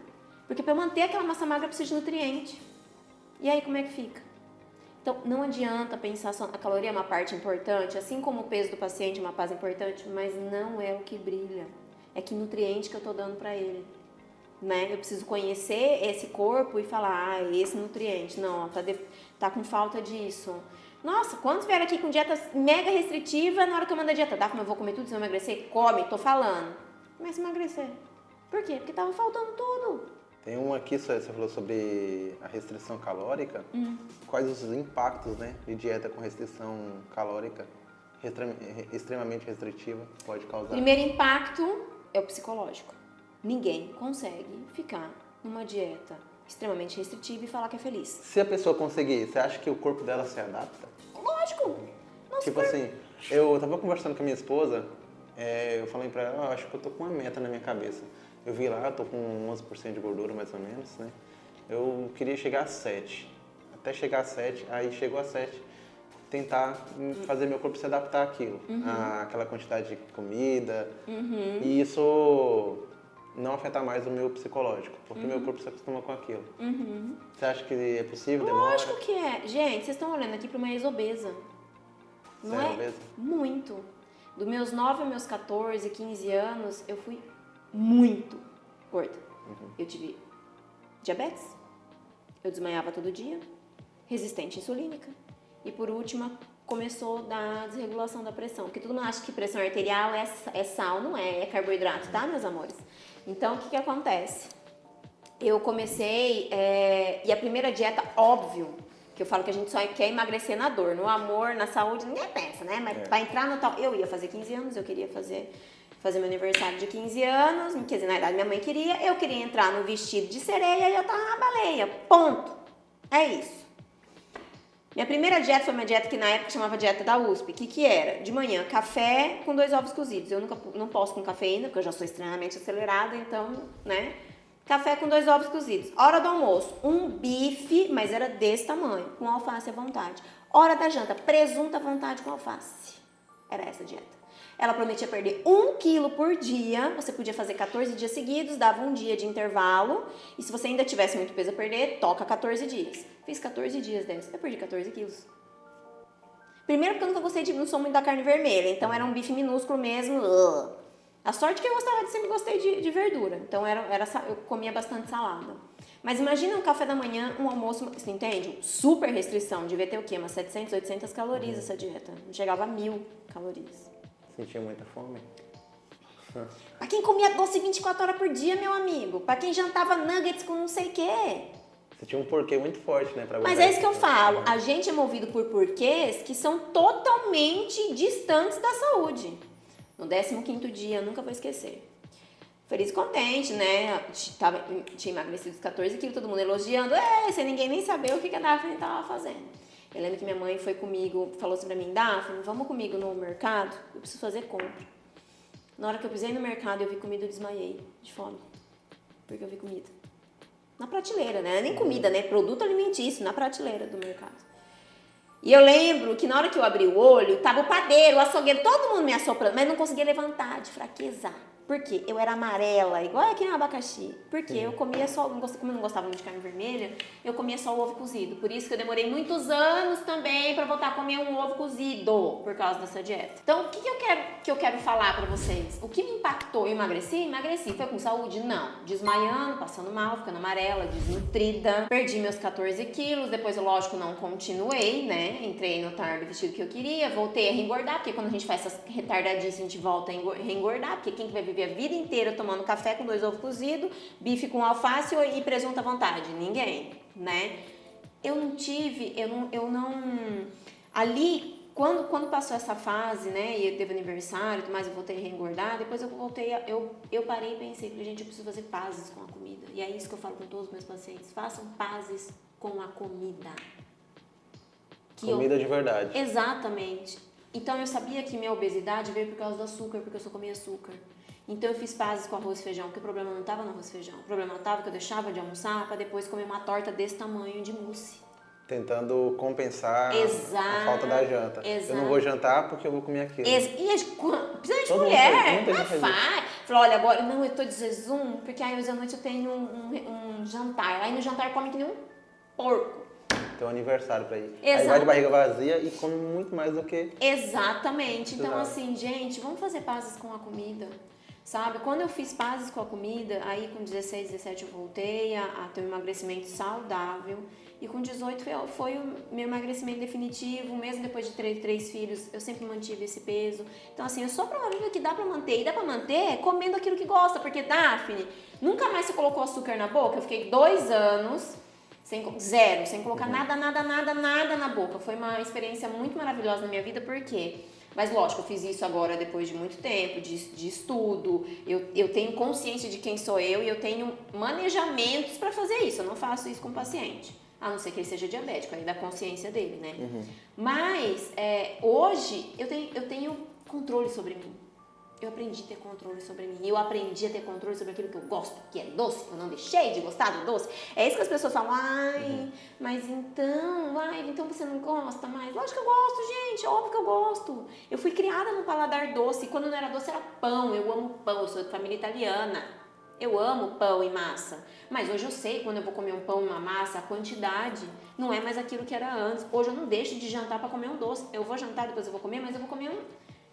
Porque para manter aquela massa magra precisa de nutriente. E aí, como é que fica? Então, não adianta pensar só a caloria é uma parte importante, assim como o peso do paciente é uma parte importante, mas não é o que brilha. É que nutriente que eu estou dando para ele. Né? Eu preciso conhecer esse corpo e falar, esse nutriente, não, tá com falta disso. Nossa, quantos vieram aqui com dieta mega restritiva, na hora que eu mando a dieta, mas eu vou comer tudo, se eu emagrecer? Come, tô falando. Começa a emagrecer. Por quê? Porque tava faltando tudo. Tem uma aqui, você falou sobre a restrição calórica. Quais os impactos, né, de dieta com restrição calórica extremamente restritiva pode causar? Primeiro impacto é o psicológico. Ninguém consegue ficar numa dieta extremamente restritiva e falar que é feliz. Se a pessoa conseguir, você acha que o corpo dela se adapta? Lógico! Tipo assim, eu tava conversando com a minha esposa, eu falei pra ela, acho que eu tô com uma meta na minha cabeça. Eu vi lá, eu tô com 11% de gordura mais ou menos, né? Eu queria chegar a 7. Até chegar a 7, aí chegou a 7, tentar fazer meu corpo se adaptar àquilo, àquela quantidade de comida. E isso não afetar mais o meu psicológico, porque meu corpo se acostuma com aquilo. Você acha que é possível? Demora? Lógico que é. Gente, vocês estão olhando aqui para uma ex-obesa. Não Você é é? obesa? Muito. Dos meus 9 aos meus 14, 15 anos, eu fui muito gorda. Eu tive diabetes, eu desmaiava todo dia, resistente insulínica. E por último, começou a dar desregulação da pressão. Porque todo mundo acha que pressão arterial é sal, não é carboidrato, tá, meus amores? Então, o que acontece? Eu comecei, e a primeira dieta, óbvio, que eu falo que a gente só quer emagrecer na dor, no amor, na saúde, ninguém pensa, né? Mas pra entrar no tal... Eu ia fazer 15 anos, eu queria fazer meu aniversário de 15 anos, quer dizer, na idade minha mãe queria, eu queria entrar no vestido de sereia e eu tava na baleia, ponto. É isso. Minha primeira dieta foi uma dieta que na época chamava dieta da USP. O que era? De manhã, café com 2 ovos cozidos. Eu não posso com cafeína, porque eu já sou extremamente acelerada, então, né? Café com 2 ovos cozidos. Hora do almoço, um bife, mas era desse tamanho, com alface à vontade. Hora da janta, presunto à vontade com alface. Era essa a dieta. Ela prometia perder 1 quilo por dia, você podia fazer 14 dias seguidos, dava um dia de intervalo, e se você ainda tivesse muito peso a perder, toca 14 dias. Fiz 14 dias dessa, eu perdi 14 quilos. Primeiro porque eu nunca gostei não sou muito da carne vermelha, então era um bife minúsculo mesmo. A sorte que eu sempre gostei de verdura, então eu comia bastante salada. Mas imagina um café da manhã, um almoço, você entende? Super restrição, devia ter o quê? Umas 700, 800 calorias essa dieta, não chegava a 1.000 calorias. Sentia muita fome? Pra quem comia doce 24 horas por dia, meu amigo. Pra quem jantava nuggets com não sei o quê. Você tinha um porquê muito forte, né? Mas é isso que eu falo. A gente é movido por porquês que são totalmente distantes da saúde. No 15º dia, eu nunca vou esquecer. Feliz e contente, né? Tinha emagrecido os 14 quilos, todo mundo elogiando. Sem ninguém nem saber o que a Daphne tava fazendo. Eu lembro que minha mãe foi comigo, falou assim pra mim, Daphne, vamos comigo no mercado? Eu preciso fazer compra. Na hora que eu pisei no mercado, eu vi comida, eu desmaiei de fome. Porque eu vi comida. Na prateleira, né? Nem comida, né? Produto alimentício, na prateleira do mercado. E eu lembro que na hora que eu abri o olho, tava o padeiro, o açougueiro, todo mundo me assoprando, mas não conseguia levantar de fraqueza. Por quê? Eu era amarela, igual aqui no abacaxi. Porque eu comia só, como eu não gostava muito de carne vermelha, eu comia só o ovo cozido. Por isso que eu demorei muitos anos também pra voltar a comer um ovo cozido, por causa dessa dieta. Então, o que eu quero falar pra vocês? O que me impactou? Eu emagreci. Foi com saúde? Não. Desmaiando, passando mal, ficando amarela, desnutrida. Perdi meus 14 quilos, depois eu, lógico, não continuei, né? Entrei no tarde do vestido que eu queria, voltei a reengordar, porque quando a gente faz essas retardadices, a gente volta a reengordar, porque quem que vai viver a vida inteira tomando café com 2 ovos cozidos, bife com alface e presunto à vontade? Ninguém, né? Ali, quando passou essa fase, né, e teve aniversário, mas eu voltei a reengordar, depois eu parei e pensei, gente, eu preciso fazer pazes com a comida. E é isso que eu falo com todos os meus pacientes, façam pazes com a comida. Comida de verdade. Exatamente. Então eu sabia que minha obesidade veio por causa do açúcar, porque eu só comia açúcar. Então eu fiz pazes com arroz e feijão, porque o problema não estava no arroz e feijão. O problema estava que eu deixava de almoçar para depois comer uma torta desse tamanho de mousse. Tentando compensar a falta da janta. Eu não vou jantar porque eu vou comer aquilo. Principalmente mulher, não faz. Falou, olha, agora não, eu tô de jejum, porque aí hoje à noite eu tenho um jantar. Aí no jantar come que nem um porco. Tem um aniversário pra ir. Exato. Aí vai de barriga vazia e come muito mais do que... Exatamente. Então, assim, gente, vamos fazer pazes com a comida, sabe? Quando eu fiz pazes com a comida, aí com 16, 17 eu voltei a ter um emagrecimento saudável. E com 18 foi o meu emagrecimento definitivo, mesmo depois de 3 filhos, eu sempre mantive esse peso. Então, assim, eu sou pra uma vida que dá pra manter. E dá pra manter comendo aquilo que gosta. Porque, Daphne, nunca mais você colocou açúcar na boca? Eu fiquei 2 anos... sem colocar nada na boca. Foi uma experiência muito maravilhosa na minha vida, por quê? Mas lógico, eu fiz isso agora depois de muito tempo, de estudo, eu tenho consciência de quem sou eu e eu tenho manejamentos para fazer isso, eu não faço isso com o paciente, a não ser que ele seja diabético, aí da consciência dele, né? Mas hoje eu tenho controle sobre mim. eu aprendi a ter controle sobre mim. Eu aprendi a ter controle sobre aquilo que eu gosto, que é doce. Eu não deixei de gostar do doce. É isso que as pessoas falam. Mas então você não gosta mais? Lógico que eu gosto, gente. Óbvio que eu gosto. Eu fui criada no paladar doce. Quando não era doce, era pão. Eu amo pão. Eu sou de família italiana. Eu amo pão e massa. Mas hoje eu sei, quando eu vou comer um pão e uma massa, a quantidade não é mais aquilo que era antes. Hoje eu não deixo de jantar para comer um doce. Eu vou jantar, depois eu vou comer, mas eu vou comer um.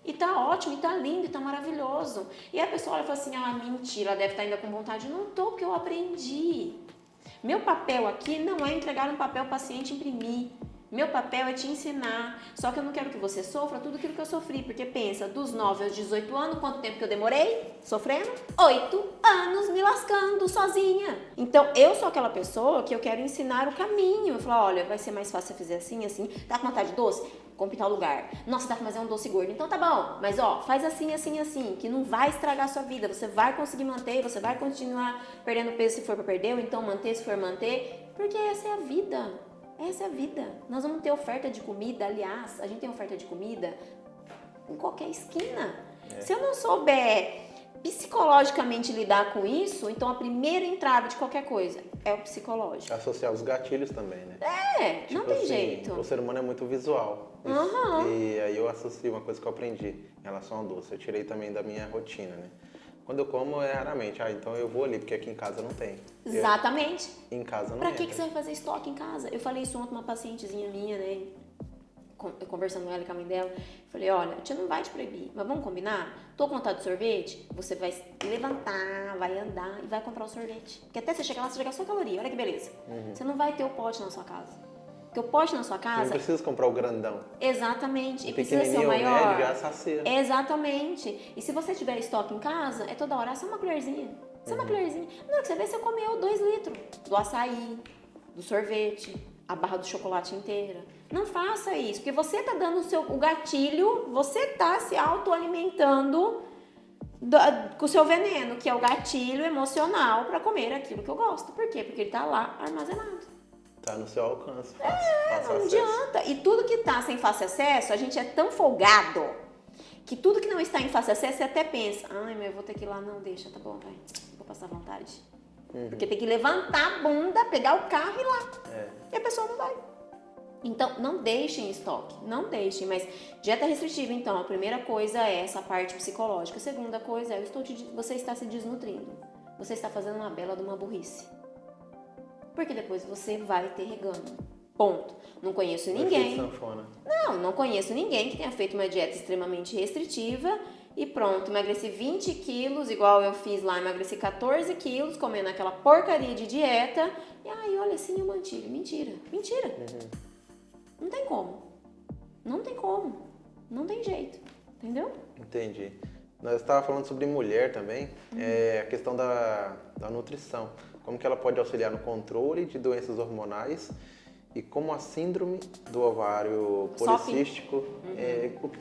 E tá ótimo, e tá lindo, e tá maravilhoso. E a pessoa olha e fala assim, mentira, ela deve estar ainda com vontade. Não tô, porque eu aprendi. Meu papel aqui não é entregar um papel para o paciente imprimir. Meu papel é te ensinar. Só que eu não quero que você sofra tudo aquilo que eu sofri. Porque pensa, dos 9 aos 18 anos, quanto tempo que eu demorei sofrendo? 8 anos me lascando sozinha. Então, eu sou aquela pessoa que eu quero ensinar o caminho. Eu falo, olha, vai ser mais fácil você fazer assim, assim. Tá com vontade de doce? Compre tal lugar. Nossa, dá pra fazer um doce gordo. Então tá bom. Mas faz assim, assim, assim. Que não vai estragar a sua vida. Você vai conseguir manter. Você vai continuar perdendo peso se for pra perder. Ou então manter se for manter. Porque essa é a vida. Essa é a vida. Nós vamos ter oferta de comida, aliás, a gente tem oferta de comida em qualquer esquina. Se eu não souber psicologicamente lidar com isso, então a primeira entrada de qualquer coisa é o psicológico. Associar os gatilhos também, né? Não tem jeito. O ser humano é muito visual. E aí eu associo uma coisa que eu aprendi em relação ao doce. Eu tirei também da minha rotina, né? Quando eu como é raramente. Então eu vou ali, porque aqui em casa não tem. Exatamente. Em casa não Pra entra. que você vai fazer estoque em casa? Eu falei isso ontem pra uma pacientezinha minha, né? Conversando com ela e com a mãe dela. Falei, olha, a tia não vai te proibir, mas vamos combinar? Tô com vontade de sorvete? Você vai levantar, vai andar e vai comprar o sorvete. Porque até você chegar lá, você jogar a sua caloria. Olha que beleza. Você não vai ter o pote na sua casa. Porque o pote na sua Você casa... não precisa comprar o grandão. Exatamente. O E precisa ser o pequenininho, maior. médio, já sacia. Exatamente. E se você tiver estoque em casa, é toda hora só uma colherzinha. Só uma colherzinha. Não, que você vê, você comeu 2 litros do açaí, do sorvete, a barra do chocolate inteira. Não faça isso, porque você tá dando o gatilho, você tá se autoalimentando com o seu veneno, que é o gatilho emocional para comer aquilo que eu gosto. Por quê? Porque ele tá lá armazenado. Tá no seu alcance, fácil Não acesso. adianta. E tudo que tá sem fácil acesso, a gente é tão folgado que tudo que não está em fácil acesso, você até pensa, mas eu vou ter que ir lá, não, deixa, tá bom, vai, vou passar vontade. Porque tem que levantar a bunda, pegar o carro e ir lá. E a pessoa não vai. Então, não deixem estoque, não deixem. Mas dieta restritiva, então, a primeira coisa é essa parte psicológica. A segunda coisa é, você está se desnutrindo. Você está fazendo uma bela de uma burrice. Porque depois você vai ter regando. Ponto. Não conheço ninguém. Não conheço ninguém que tenha feito uma dieta extremamente restritiva e pronto, emagreci 20 quilos, igual eu fiz lá, emagreci 14 quilos, comendo aquela porcaria de dieta. E aí, olha assim, eu mantive. Mentira. Não tem como. Não tem jeito. Entendeu? Entendi. Nós estávamos falando sobre mulher também, a questão da nutrição. Como que ela pode auxiliar no controle de doenças hormonais e como a síndrome do ovário policístico.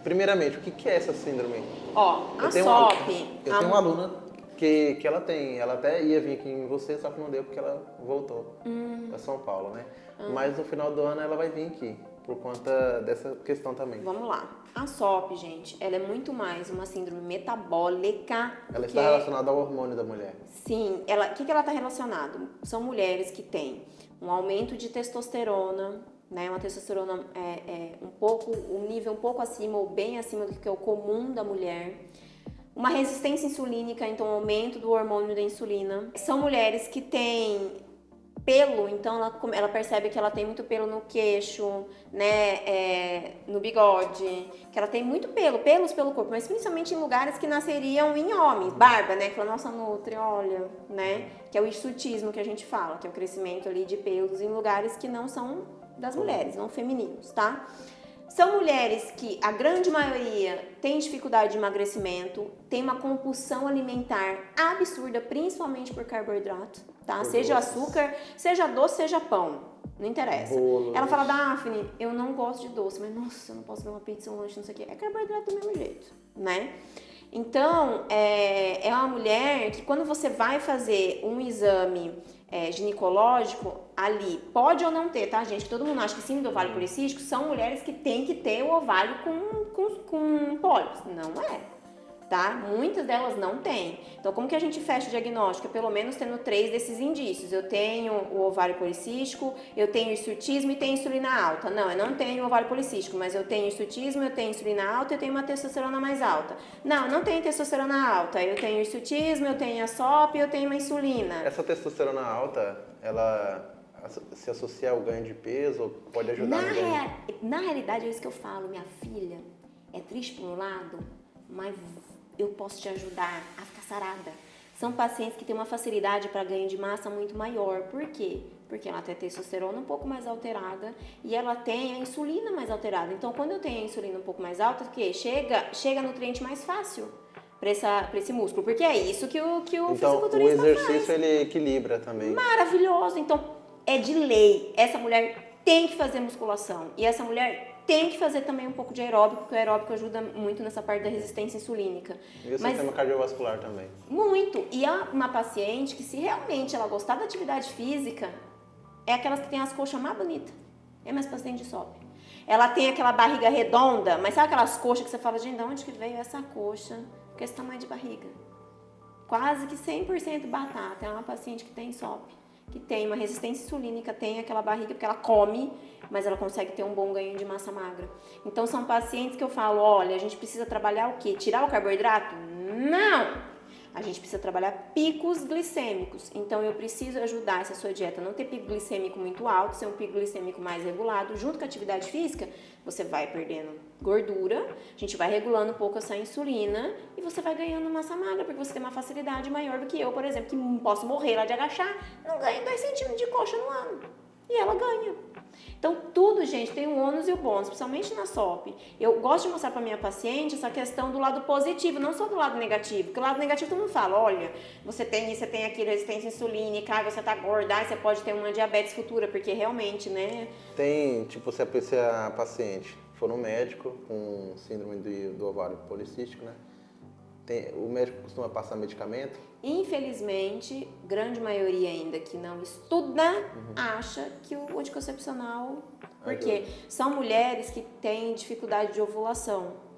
Primeiramente, o que é essa síndrome? A SOP. Eu tenho uma aluna que ela tem. Ela até ia vir aqui em você, só que não deu porque ela voltou para São Paulo, né? Mas no final do ano ela vai vir aqui, por conta dessa questão também. Vamos lá. A SOP, gente, ela é muito mais uma síndrome metabólica. Ela está relacionada ao hormônio da mulher. Sim. O que ela está relacionada? São mulheres que têm um aumento de testosterona, né? Uma testosterona um nível um pouco acima ou bem acima do que é o comum da mulher. Uma resistência insulínica, então um aumento do hormônio da insulina. São mulheres que têm pelo, então ela percebe que ela tem muito pelo no queixo, né, no bigode, que ela tem muito pelos pelo corpo, mas principalmente em lugares que nasceriam em homens, barba, né, que fala, nossa, nutri, olha, né, que é o hirsutismo que a gente fala, que é o crescimento ali de pelos em lugares que não são das mulheres, não femininos, tá? São mulheres que, a grande maioria, tem dificuldade de emagrecimento, tem uma compulsão alimentar absurda, principalmente por carboidrato, tá? Seja açúcar, seja doce, seja pão, não interessa. Ela fala, Daphne, eu não gosto de doce, mas nossa, eu não posso ver uma pizza, um lanche, não sei o quê. É carboidrato do mesmo jeito, né? Então, é uma mulher que quando você vai fazer um exame ginecológico, ali, pode ou não ter, tá, gente? Que todo mundo acha que síndrome do ovário policístico são mulheres que têm que ter o ovário com pólipos. Não é. tá? Muitas delas não têm. Então, como que a gente fecha o diagnóstico? Pelo menos tendo 3 desses indícios. Eu tenho o ovário policístico, eu tenho hirsutismo e tenho insulina alta. Não, eu não tenho ovário policístico, mas eu tenho hirsutismo, eu tenho insulina alta, eu tenho uma testosterona mais alta. Não, eu não tenho testosterona alta, eu tenho hirsutismo, eu tenho a SOP, eu tenho uma insulina. Essa testosterona alta, ela se associa ao ganho de peso ou pode ajudar no ganho? Na realidade, é isso que eu falo, minha filha é triste por um lado, mas eu posso te ajudar a ficar sarada. São pacientes que têm uma facilidade para ganho de massa muito maior. Por quê? Porque ela tem a testosterona um pouco mais alterada e ela tem a insulina mais alterada. Então, quando eu tenho a insulina um pouco mais alta, o quê? Chega nutriente mais fácil para esse músculo. Porque é isso que o Então, fisiculturista o exercício faz. ele equilibra também. Maravilhoso. Então, é de lei. Essa mulher tem que fazer musculação. E essa mulher tem que fazer também um pouco de aeróbico, porque o aeróbico ajuda muito nessa parte da resistência insulínica. E o sistema cardiovascular também. Muito. E é uma paciente que, se realmente ela gostar da atividade física, é aquelas que tem as coxas mais bonitas. É mais paciente de SOP. Ela tem aquela barriga redonda, mas sabe aquelas coxas que você fala, gente, de onde que veio essa coxa com esse tamanho de barriga? Quase que 100% batata. É uma paciente que tem SOP, que tem uma resistência insulínica, tem aquela barriga, porque ela come, mas ela consegue ter um bom ganho de massa magra. Então, são pacientes que eu falo, olha, a gente precisa trabalhar o quê? Tirar o carboidrato? Não! A gente precisa trabalhar picos glicêmicos. Então, eu preciso ajudar essa sua dieta a não ter pico glicêmico muito alto, ser um pico glicêmico mais regulado. Junto com a atividade física, você vai perdendo gordura, a gente vai regulando um pouco essa insulina e você vai ganhando massa magra, porque você tem uma facilidade maior do que eu, por exemplo, que posso morrer lá de agachar, não ganho 2 centímetros de coxa no ano. E ela ganha. Então, tudo, gente, tem o ônus e o bônus, principalmente na SOP. Eu gosto de mostrar para minha paciente essa questão do lado positivo, não só do lado negativo. Porque o lado negativo todo mundo fala, olha, você tem isso, você tem aquilo, resistência insulínica, você tá gorda, você pode ter uma diabetes futura, porque realmente, né? Tem, tipo, se a paciente for no médico com síndrome do ovário policístico, né? O médico costuma passar medicamento? Infelizmente, grande maioria ainda que não estuda, acha que o anticoncepcional... Porque são mulheres que têm dificuldade de ovulação.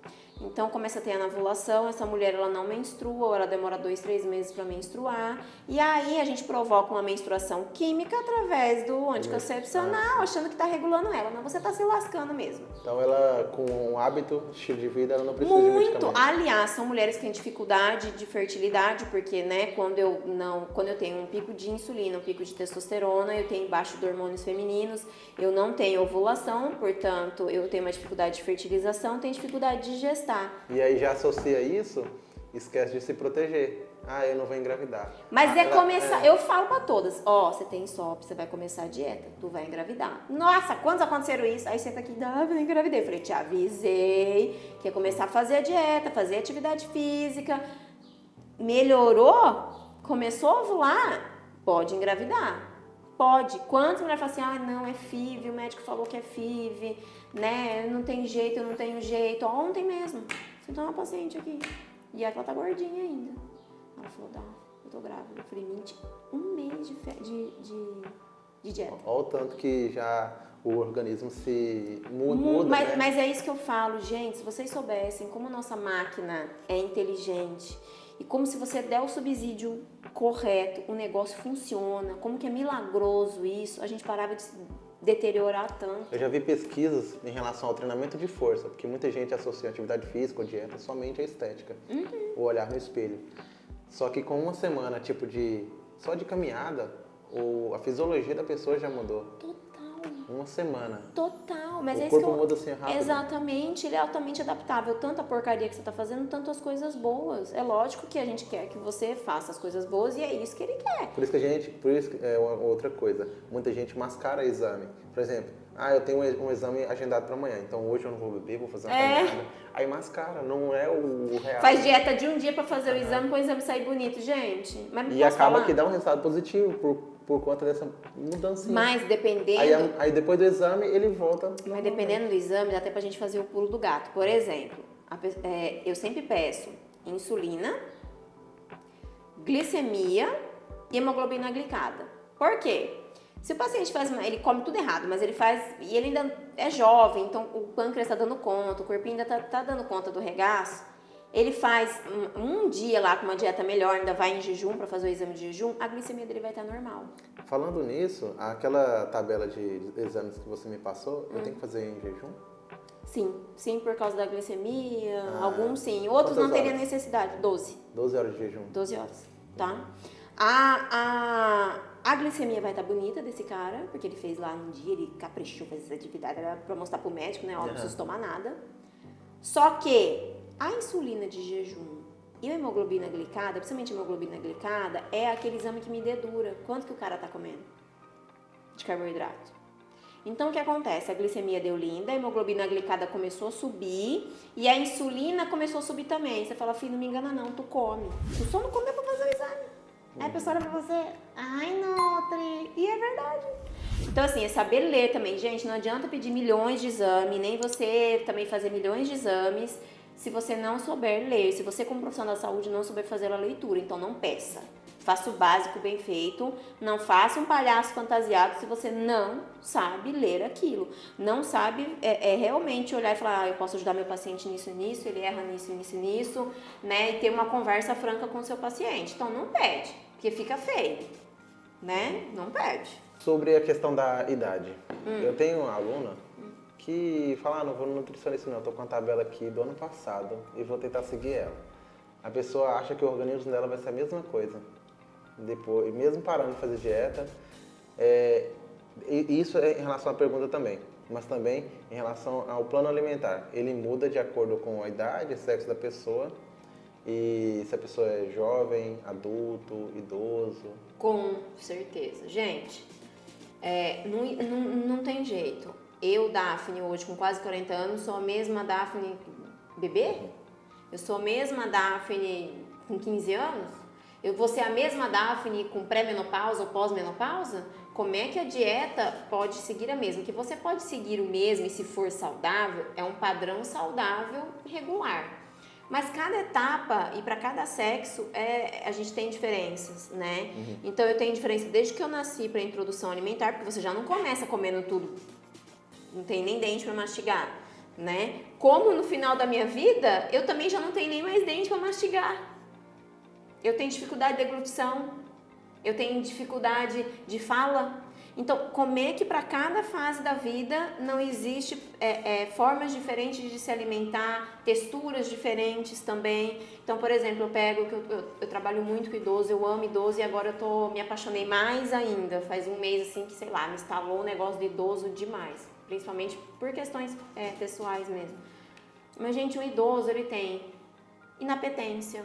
Então, começa a ter a ovulação, essa mulher ela não menstrua, ou ela demora 2, 3 meses para menstruar. E aí, a gente provoca uma menstruação química através do anticoncepcional, achando que está regulando ela. Não, você está se lascando mesmo. Então, ela, com um hábito, estilo de vida, ela não precisa de Muito. medicamento. Aliás, são mulheres que têm dificuldade de fertilidade, porque, né, quando eu tenho um pico de insulina, um pico de testosterona, eu tenho baixo de hormônios femininos, eu não tenho ovulação, portanto, eu tenho uma dificuldade de fertilização, tenho dificuldade de gestar. E aí já associa isso, esquece de se proteger. Ah, eu não vou engravidar. Mas eu falo pra todas, você tem SOP, você vai começar a dieta, tu vai engravidar. Nossa, quantos aconteceram isso? Aí senta aqui, eu engravidei. Eu falei, te avisei que ia começar a fazer a dieta, fazer atividade física. Melhorou? Começou a ovular? Pode engravidar. Pode. Quantas mulheres falam assim, não, é FIV, o médico falou que é FIV, né, não tem jeito, eu não tenho jeito. Ontem mesmo, sentou uma paciente aqui, e ela tá gordinha ainda. Ela falou, eu tô grávida. Eu falei, mente, 1 mês de dieta. Olha o tanto que já o organismo se muda, né? Mas é isso que eu falo, gente, se vocês soubessem como a nossa máquina é inteligente, e como se você der o subsídio correto, o negócio funciona, como que é milagroso isso, a gente parava de se deteriorar tanto. Eu já vi pesquisas em relação ao treinamento de força, porque muita gente associa a atividade física ou dieta somente à estética, o olhar no espelho. Só que com uma semana, só de caminhada, a fisiologia da pessoa já mudou. Total. Uma semana. Total, mas o é isso que corpo muda assim rápido. Exatamente, ele é altamente adaptável, tanto a porcaria que você tá fazendo, tanto as coisas boas. É lógico que a gente quer que você faça as coisas boas e é isso que ele quer. Por isso que é outra coisa, muita gente mascara exame. Por exemplo, eu tenho um exame agendado para amanhã, então hoje eu não vou beber, vou fazer uma caminhada. Aí mascara, não é o real. Faz dieta de um dia para fazer o exame, para o exame sair bonito, gente. Mas não e posso acaba falar? que dá um resultado positivo por conta dessa mudança. Mas dependendo... Aí depois do exame, ele volta... Mas dependendo do exame, dá até pra gente fazer o pulo do gato. Por exemplo, eu sempre peço insulina, glicemia e hemoglobina glicada. Por quê? Se o paciente ele come tudo errado, mas ele ele ainda é jovem, então o pâncreas está dando conta, o corpinho ainda tá dando conta do regaço, ele faz um dia lá com uma dieta melhor, ainda vai em jejum para fazer o exame de jejum, a glicemia dele vai estar normal. Falando nisso, aquela tabela de exames que você me passou, eu tenho que fazer em jejum? Sim, por causa da glicemia, alguns sim, outros não teriam necessidade. 12 horas de jejum. 12 horas, tá? A glicemia vai estar bonita desse cara, porque ele fez lá um dia, ele caprichou, fez essa atividade, era pra mostrar pro médico, né? Ó, não precisa tomar nada. Só que a insulina de jejum e a hemoglobina glicada, principalmente a hemoglobina glicada, é aquele exame que me dedura. Quanto que o cara tá comendo de carboidrato? Então, o que acontece? A glicemia deu linda, a hemoglobina glicada começou a subir e a insulina começou a subir também. Você fala, filho, não me engana não, tu come. Tu só não comeu pra fazer o exame. Aí a pessoa olha pra você, ai, Nutri, e é verdade. Então, assim, é saber ler também. Gente, não adianta pedir milhões de exames, nem você também fazer milhões de exames, se você não souber ler. Se você, como profissional da saúde, não souber fazer a leitura. Então, não peça. Faça o básico bem feito, não faça um palhaço fantasiado se você não sabe ler aquilo. Não sabe realmente olhar e falar, eu posso ajudar meu paciente nisso e nisso, ele erra nisso e nisso e nisso, né? E ter uma conversa franca com o seu paciente. Então não pede, porque fica feio, né? Não pede. Sobre a questão da idade. Eu tenho uma aluna que fala, não vou no nutricionista não, eu tô com a tabela aqui do ano passado e vou tentar seguir ela. A pessoa acha que o organismo dela vai ser a mesma coisa. Depois, mesmo parando de fazer dieta, isso é em relação à pergunta também, mas também em relação ao plano alimentar. Ele muda de acordo com a idade, o sexo da pessoa e se a pessoa é jovem, adulto, idoso. Com certeza. Gente, não tem jeito. Eu, Daphne, hoje com quase 40 anos, sou a mesma Daphne bebê? Eu sou a mesma Daphne com 15 anos? Eu vou ser a mesma Daphne com pré-menopausa ou pós-menopausa? Como é que a dieta pode seguir a mesma? Que você pode seguir o mesmo e se for saudável, é um padrão saudável regular. Mas cada etapa e para cada sexo a gente tem diferenças, né? Então eu tenho diferença desde que eu nasci para introdução alimentar, porque você já não começa comendo tudo, não tem nem dente para mastigar, né? Como no final da minha vida, eu também já não tenho nem mais dente para mastigar. Eu tenho dificuldade de deglutição, eu tenho dificuldade de fala. Então, como é que para cada fase da vida não existe formas diferentes de se alimentar, texturas diferentes também. Então, por exemplo, eu trabalho muito com idoso, eu amo idoso e agora me apaixonei mais ainda. Faz um mês assim que, sei lá, me instalou um negócio de idoso demais, principalmente por questões pessoais mesmo. Mas, gente, o idoso, ele tem inapetência.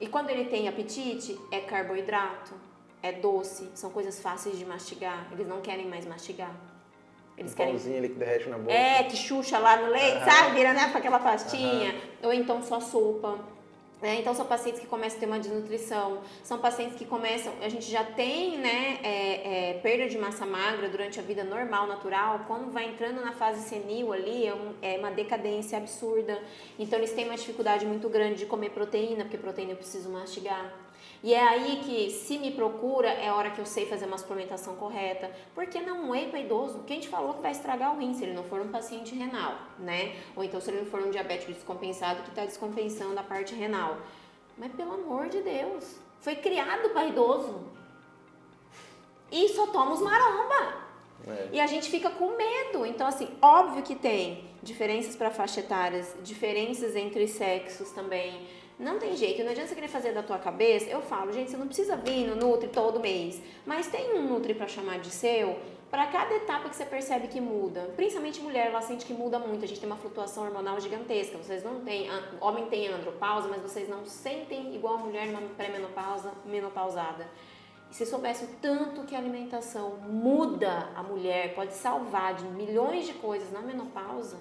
E quando ele tem apetite, é carboidrato, é doce, são coisas fáceis de mastigar. Eles não querem mais mastigar. Eles querem pãozinho ali que derrete na boca. que chucha lá no leite, sabe? Vira, né, pra aquela pastinha. Ou então só sopa. Então são pacientes que começam a ter uma desnutrição, são pacientes que começam, a gente já tem, né, perda de massa magra durante a vida normal, natural, quando vai entrando na fase senil ali, é uma decadência absurda, então eles têm uma dificuldade muito grande de comer proteína, porque proteína eu preciso mastigar. E é aí que, se me procura, é a hora que eu sei fazer uma suplementação correta. Porque não whey para idoso? Quem te falou que vai estragar o rim se ele não for um paciente renal, né? Ou então se ele não for um diabético descompensado que está descompensando a parte renal. Mas pelo amor de Deus, foi criado para idoso. E só toma os maromba. E a gente fica com medo. Então, assim, óbvio que tem diferenças para faixa etárias, diferenças entre sexos também. Não tem jeito, não adianta você querer fazer da tua cabeça. Eu falo, gente, você não precisa vir no Nutri todo mês, mas tem um Nutri para chamar de seu, para cada etapa que você percebe que muda. Principalmente mulher, ela sente que muda muito, a gente tem uma flutuação hormonal gigantesca. Vocês não têm, homem tem andropausa, mas vocês não sentem igual a mulher numa pré-menopausa, menopausada. E se soubesse o tanto que a alimentação muda a mulher, pode salvar de milhões de coisas na menopausa,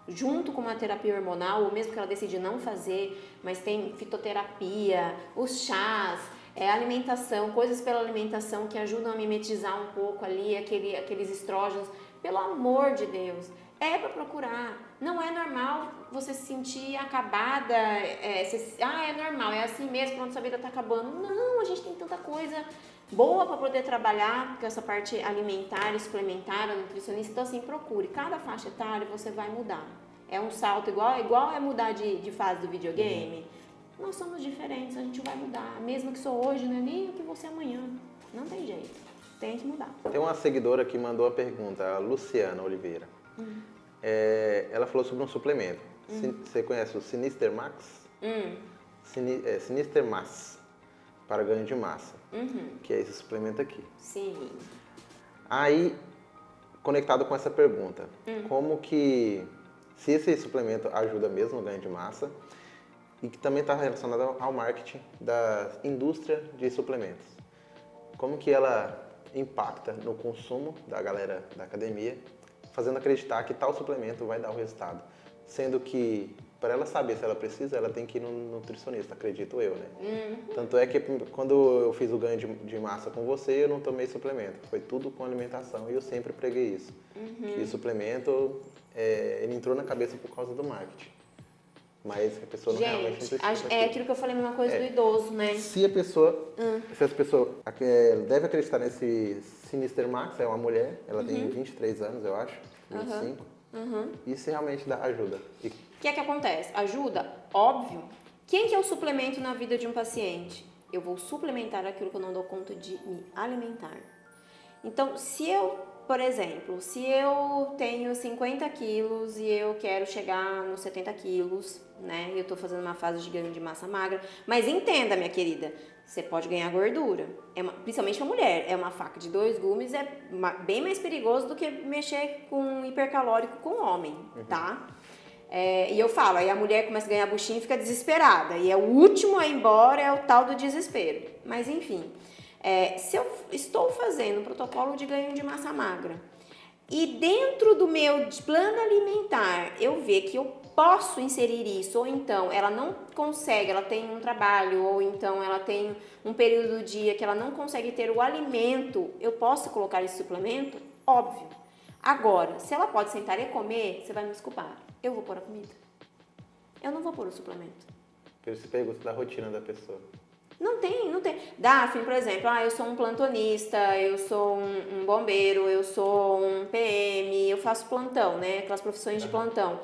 junto com uma terapia hormonal, ou mesmo que ela decide não fazer, mas tem fitoterapia, os chás, alimentação, coisas pela alimentação que ajudam a mimetizar um pouco ali aqueles estrógenos. Pelo amor de Deus, é para procurar. Não é normal você se sentir acabada, é normal, é assim mesmo, pronto, sua vida tá acabando. Não, a gente tem tanta coisa boa para poder trabalhar com essa parte alimentar, suplementar, a nutricionista. Então, assim, procure. Cada faixa etária você vai mudar. É um salto igual é mudar de fase do videogame. Nós somos diferentes, a gente vai mudar. Mesmo que sou hoje, não é nem o que você é amanhã. Não tem jeito. Tem que mudar. Tem uma seguidora que mandou a pergunta, a Luciana Oliveira. Ela falou sobre um suplemento. Você conhece o Sinister Max? Sinister Mass, para ganho de massa. Que é esse suplemento aqui. Sim. Aí, conectado com essa pergunta, como que, se esse suplemento ajuda mesmo no ganho de massa, e que também está relacionado ao marketing da indústria de suplementos, como que ela impacta no consumo da galera da academia, fazendo acreditar que tal suplemento vai dar o resultado, sendo que para ela saber se ela precisa, ela tem que ir no nutricionista, acredito eu, né? Tanto é que quando eu fiz o ganho de massa com você, eu não tomei suplemento. Foi tudo com alimentação e eu sempre preguei isso. Que o suplemento, ele entrou na cabeça por causa do marketing. Mas a pessoa não realmente não precisa. É aquilo que eu falei, a mesma coisa do idoso, né? Se a pessoa, deve acreditar nesse Sinister Max, é uma mulher, ela tem 23 anos, eu acho, 25. Isso realmente dá ajuda. O que é que acontece? Ajuda? Óbvio. Quem que é o suplemento na vida de um paciente? Eu vou suplementar aquilo que eu não dou conta de me alimentar. Então, se eu, por exemplo, se eu tenho 50 quilos e eu quero chegar nos 70 quilos, né? Eu tô fazendo uma fase de ganho de massa magra. Mas entenda, minha querida, você pode ganhar gordura. Principalmente pra mulher. É uma faca de 2 gumes, é bem mais perigoso do que mexer com hipercalórico com homem, tá? E eu falo, aí a mulher começa a ganhar buchinho e fica desesperada. E é o último a ir embora, é o tal do desespero. Mas enfim, se eu estou fazendo um protocolo de ganho de massa magra e dentro do meu plano alimentar eu ver que eu posso inserir isso, ou então ela não consegue, ela tem um trabalho, ou então ela tem um período do dia que ela não consegue ter o alimento, eu posso colocar esse suplemento? Óbvio. Agora, se ela pode sentar e comer, você vai me desculpar. Eu vou pôr a comida. Eu não vou pôr o suplemento. Porque você pergunta da rotina da pessoa. Não tem. Daphne, por exemplo, eu sou um plantonista, eu sou um bombeiro, eu sou um PM, eu faço plantão, né? Aquelas profissões de plantão.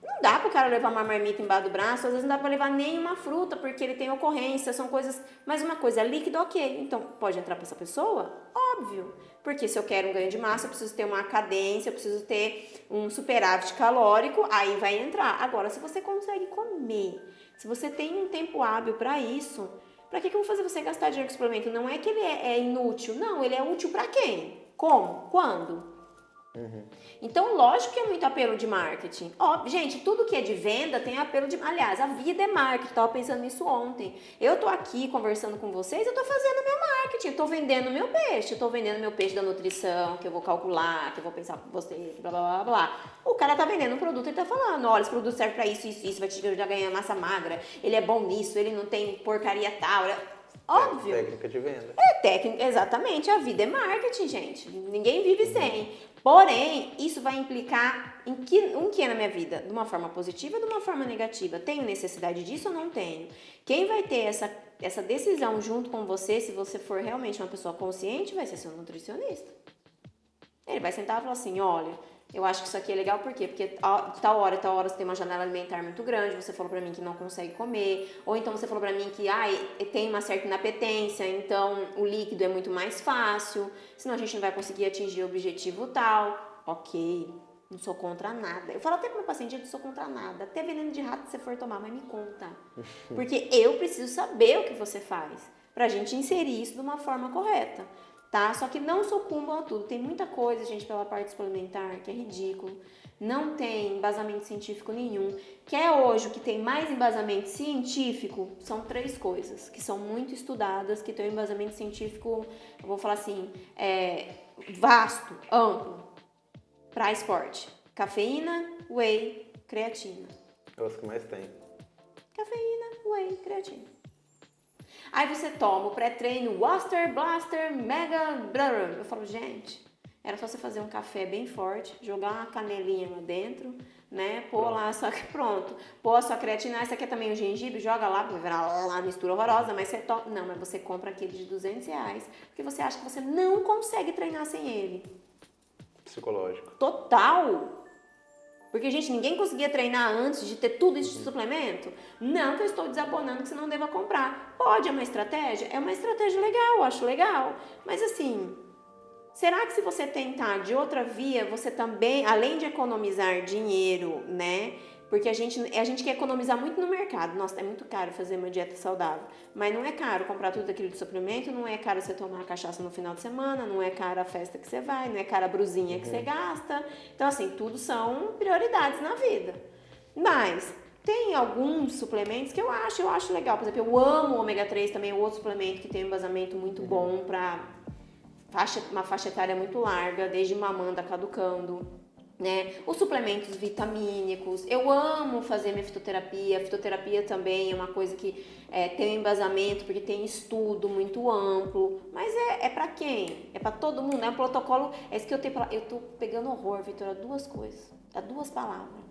Não dá pro cara levar uma marmita embaixo do braço, às vezes não dá pra levar nenhuma fruta, porque ele tem ocorrência, são coisas... Mas uma coisa é líquido, ok. Então, pode entrar pra essa pessoa? Óbvio. Porque se eu quero um ganho de massa, eu preciso ter uma cadência, eu preciso ter um superávit calórico, aí vai entrar. Agora, se você consegue comer, se você tem um tempo hábil pra isso, pra que eu vou fazer você gastar dinheiro com suplemento? Não é que ele é inútil, não, ele é útil pra quem? Como? Quando? Então, lógico que é muito apelo de marketing. Gente, tudo que é de venda tem apelo de... Aliás, a vida é marketing. Tava pensando nisso ontem. Eu tô aqui conversando com vocês, eu tô fazendo meu marketing. Eu tô vendendo meu peixe. Eu tô vendendo meu peixe da nutrição, que eu vou calcular, que eu vou pensar com você, blá, blá, blá, blá. O cara tá vendendo um produto, ele tá falando, olha, esse produto serve pra isso, isso, isso, vai te ajudar a ganhar massa magra. Ele é bom nisso, ele não tem porcaria tal. Óbvio. Técnica de venda. Técnica, exatamente. A vida é marketing, gente. Ninguém vive sem. Porém, isso vai implicar em que na minha vida? De uma forma positiva ou de uma forma negativa? Tenho necessidade disso ou não tenho? Quem vai ter essa decisão junto com você, se você for realmente uma pessoa consciente, vai ser seu nutricionista. Ele vai sentar e falar assim, olha, eu acho que isso aqui é legal, por quê? Porque tal hora você tem uma janela alimentar muito grande, você falou pra mim que não consegue comer, ou então você falou pra mim que tem uma certa inapetência, então o líquido é muito mais fácil, senão a gente não vai conseguir atingir o objetivo tal. Ok, não sou contra nada. Eu falo até pro meu paciente, eu não sou contra nada. Até veneno de rato se você for tomar, mas me conta. Porque eu preciso saber o que você faz, pra gente inserir isso de uma forma correta. Tá? Só que não sucumbam a tudo. Tem muita coisa, gente, pela parte suplementar que é ridículo. Não tem embasamento científico nenhum. Que é hoje o que tem mais embasamento científico são 3 coisas que são muito estudadas, que tem um embasamento científico, eu vou falar assim, vasto, amplo, para esporte. Cafeína, whey, creatina. É os que mais tem. Cafeína, whey, creatina. Aí você toma o pré-treino Waster, Blaster, Mega, blur. Eu falo, gente, era só você fazer um café bem forte, jogar uma canelinha lá dentro, né? Pôr lá, pronto. Pôr a sua creatina, essa aqui é também o gengibre, joga lá, vai virar uma mistura horrorosa, mas você toma. Não, mas você compra aquele de R$200, porque você acha que você não consegue treinar sem ele. Psicológico. Total. Porque, gente, ninguém conseguia treinar antes de ter tudo isso de suplemento? Não que eu estou desabonando que você não deva comprar. Pode, é uma estratégia? É uma estratégia legal, eu acho legal. Mas assim, será que se você tentar de outra via, você também, além de economizar dinheiro, né? Porque a gente quer economizar muito no mercado. Nossa, é muito caro fazer uma dieta saudável. Mas não é caro comprar tudo aquilo de suplemento, não é caro você tomar a cachaça no final de semana, não é caro a festa que você vai, não é caro a brusinha que você gasta. Então, assim, tudo são prioridades na vida. Mas tem alguns suplementos que eu acho legal. Por exemplo, eu amo o ômega 3 também, é outro suplemento que tem um embasamento muito bom para uma faixa etária muito larga, desde mamanda caducando. Né? Os suplementos vitamínicos, eu amo fazer minha fitoterapia. A fitoterapia também é uma coisa que tem um embasamento, porque tem estudo muito amplo, mas é pra quem? É pra todo mundo, é um protocolo, é isso que eu tô pegando horror, Vitor, a duas coisas, a duas palavras.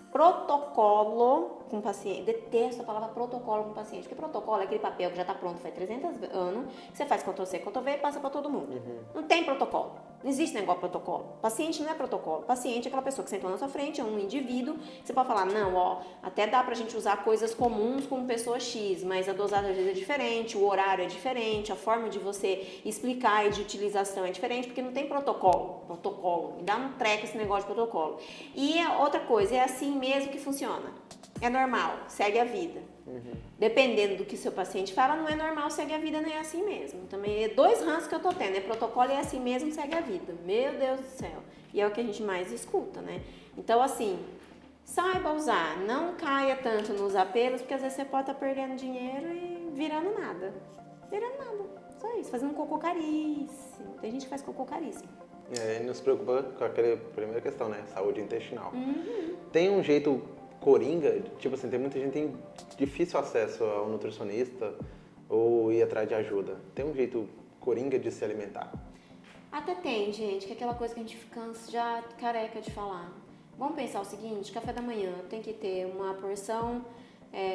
Protocolo com paciente, detesto a palavra protocolo com paciente, porque protocolo é aquele papel que já está pronto faz 300 anos, que você faz Ctrl+C, Ctrl+V e passa para todo mundo. Não tem protocolo, não existe negócio de protocolo. Paciente não é protocolo, paciente é aquela pessoa que sentou na sua frente, é um indivíduo, você pode falar, não, ó, até dá pra gente usar coisas comuns com pessoa X, mas a dosagem às vezes é diferente, o horário é diferente, a forma de você explicar e de utilização é diferente, porque não tem protocolo, me dá um treco esse negócio de protocolo. E a outra coisa, é assim mesmo que funciona. É normal, segue a vida. Dependendo do que seu paciente fala, não é normal, segue a vida, não é assim mesmo. Também é 2 ranços que eu tô tendo, protocolo é assim mesmo, segue a vida. Meu Deus do céu. E é o que a gente mais escuta, né? Então, assim, saiba usar, não caia tanto nos apelos, porque às vezes você pode estar perdendo dinheiro e virando nada. Só isso, fazendo um cocô caríssimo. Tem gente que faz cocô caríssimo. E não se preocupa com aquela primeira questão, né? Saúde intestinal. Tem um jeito coringa, tipo assim, tem muita gente que tem difícil acesso ao nutricionista ou ir atrás de ajuda. Tem um jeito coringa de se alimentar? Até tem, gente, que é aquela coisa que a gente fica já careca de falar. Vamos pensar o seguinte, café da manhã tem que ter uma porção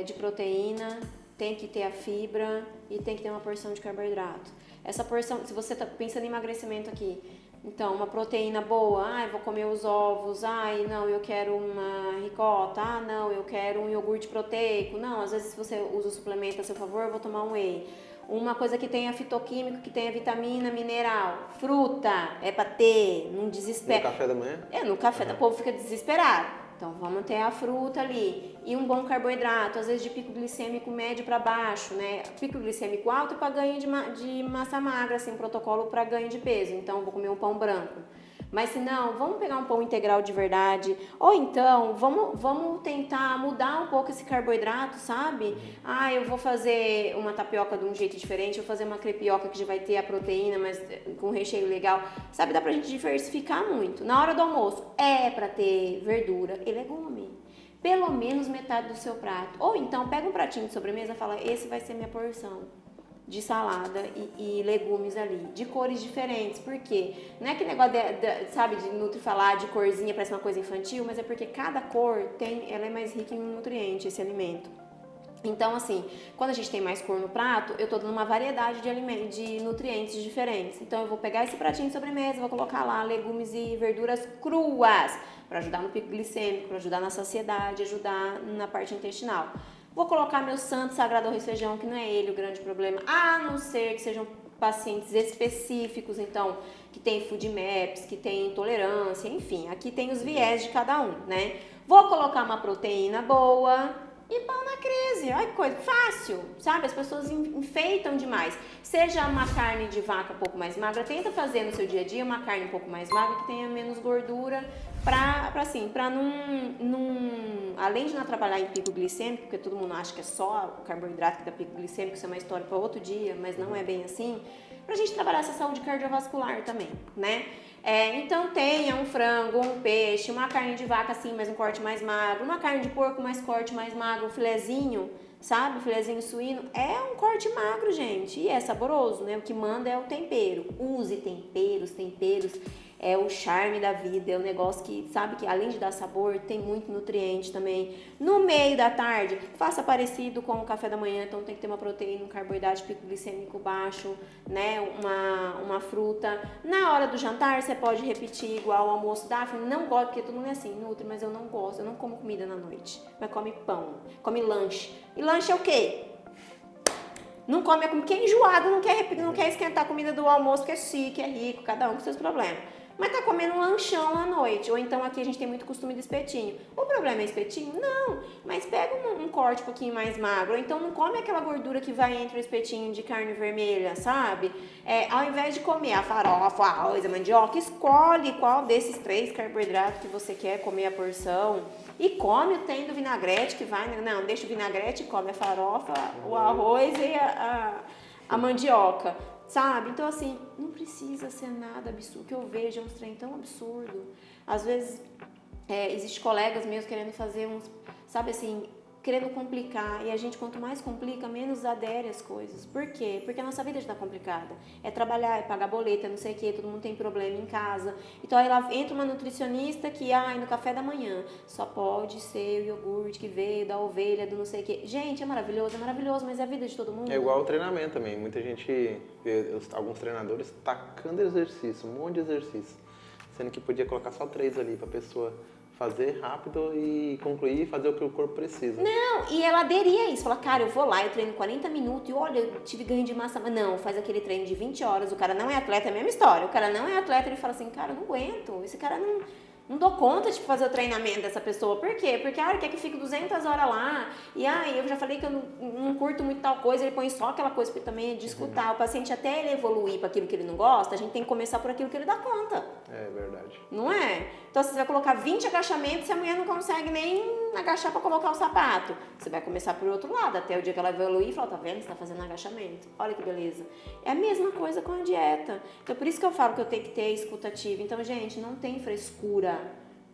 de proteína, tem que ter a fibra e tem que ter uma porção de carboidrato. Essa porção, se você está pensando em emagrecimento aqui, então, uma proteína boa, vou comer os ovos, não, eu quero uma ricota, não, eu quero um iogurte proteico, não, às vezes se você usa o suplemento a seu favor, eu vou tomar um whey. Uma coisa que tenha fitoquímico, que tenha vitamina, mineral, fruta, é pra ter, não desespera. No café da manhã? No café o povo fica desesperado. Então, vamos ter a fruta ali. E um bom carboidrato, às vezes de pico glicêmico médio para baixo, né? Pico glicêmico alto para ganho de massa magra, assim, protocolo para ganho de peso. Então, vou comer um pão branco. Mas se não, vamos pegar um pão integral de verdade. Ou então, vamos tentar mudar um pouco esse carboidrato, sabe? Eu vou fazer uma tapioca de um jeito diferente, vou fazer uma crepioca que já vai ter a proteína, mas com recheio legal. Sabe, dá pra gente diversificar muito. Na hora do almoço, é pra ter verdura e legume. Pelo menos metade do seu prato. Ou então, pega um pratinho de sobremesa e fala, esse vai ser minha porção de salada e legumes ali, de cores diferentes. Por quê? Não é aquele negócio sabe, de nutri falar de corzinha, parece uma coisa infantil, mas é porque cada cor ela é mais rica em nutriente, esse alimento. Então, assim, quando a gente tem mais cor no prato, eu tô dando uma variedade de nutrientes diferentes. Então, eu vou pegar esse pratinho de sobremesa, vou colocar lá legumes e verduras cruas, para ajudar no pico glicêmico, para ajudar na saciedade, ajudar na parte intestinal. Vou colocar meu santo sagrado arroz e feijão, que não é ele o grande problema, a não ser que sejam pacientes específicos, então, que tem food maps, que tem intolerância, enfim, aqui tem os viés de cada um, né? Vou colocar uma proteína boa e pão na crise. Olha que coisa fácil, sabe? As pessoas enfeitam demais. Seja uma carne de vaca um pouco mais magra, tenta fazer no seu dia a dia uma carne um pouco mais magra que tenha menos gordura, pra não, além de não trabalhar em pico glicêmico, porque todo mundo acha que é só o carboidrato que dá pico glicêmico, isso é uma história para outro dia, mas não é bem assim, pra gente trabalhar essa saúde cardiovascular também, né? Então tenha um frango, um peixe, uma carne de vaca assim, mas um corte mais magro, uma carne de porco mais corte mais magro, um filezinho, sabe? Filezinho suíno, é um corte magro, gente, e é saboroso, né? O que manda é o tempero. Use temperos é o charme da vida, é um negócio que, sabe, que além de dar sabor, tem muito nutriente também. No meio da tarde, faça parecido com o café da manhã, então tem que ter uma proteína, um carboidrato, pico glicêmico baixo, né, uma fruta. Na hora do jantar, você pode repetir igual o almoço. Daphne, não gosto, porque todo mundo é assim, nutri, mas eu não gosto, eu não como comida na noite, mas come pão, come lanche. E lanche é o quê? Não come, quem é enjoado não quer esquentar a comida do almoço, porque é chique, é rico, cada um com seus problemas. Mas tá comendo um lanchão à noite, ou então aqui a gente tem muito costume de espetinho. O problema é espetinho? Não, mas pega um corte um pouquinho mais magro, ou então não come aquela gordura que vai entre o espetinho de carne vermelha, sabe? Ao invés de comer a farofa, a arroz, a mandioca, escolhe qual desses 3 carboidratos que você quer comer a porção. E come o trem do vinagrete que vai, não, deixa o vinagrete e come a farofa, o arroz e a mandioca, sabe? Então, assim, não precisa ser nada absurdo, que eu vejo uns trem tão absurdo. Às vezes, existem colegas meus querendo fazer uns, sabe assim, querendo complicar, e a gente, quanto mais complica, menos adere às coisas. Por quê? Porque a nossa vida já está complicada. É trabalhar, é pagar boleto, é não sei o quê, todo mundo tem problema em casa. Então aí lá entra uma nutricionista que, no café da manhã, só pode ser o iogurte que veio da ovelha, do não sei o quê. Gente, é maravilhoso, mas é a vida de todo mundo. É igual o treinamento também. Muita gente vê alguns treinadores tacando exercício, um monte de exercício. Sendo que podia colocar só 3 ali pra pessoa fazer rápido e concluir e fazer o que o corpo precisa. Não, e ela aderia a isso. Fala, cara, eu vou lá, eu treino 40 minutos e olha, eu tive ganho de massa. Mas não, faz aquele treino de 20 horas, o cara não é atleta, é a mesma história. O cara não é atleta, ele fala assim, cara, eu não aguento, esse cara não dou conta de fazer o treinamento dessa pessoa. Por quê? Porque ele quer que fique 200 horas lá. E eu já falei que eu não curto muito tal coisa, ele põe só aquela coisa, porque também é de escutar. O paciente, até ele evoluir para aquilo que ele não gosta, a gente tem que começar por aquilo que ele dá conta. É verdade. Não é? Então, se você vai colocar 20 agachamentos, se a mulher não consegue nem agachar para colocar o sapato, você vai começar por outro lado, até o dia que ela evoluir e falar, tá vendo? Você tá fazendo agachamento. Olha que beleza. É a mesma coisa com a dieta. Então, por isso que eu falo que eu tenho que ter escutativa. Então, gente, não tem frescura.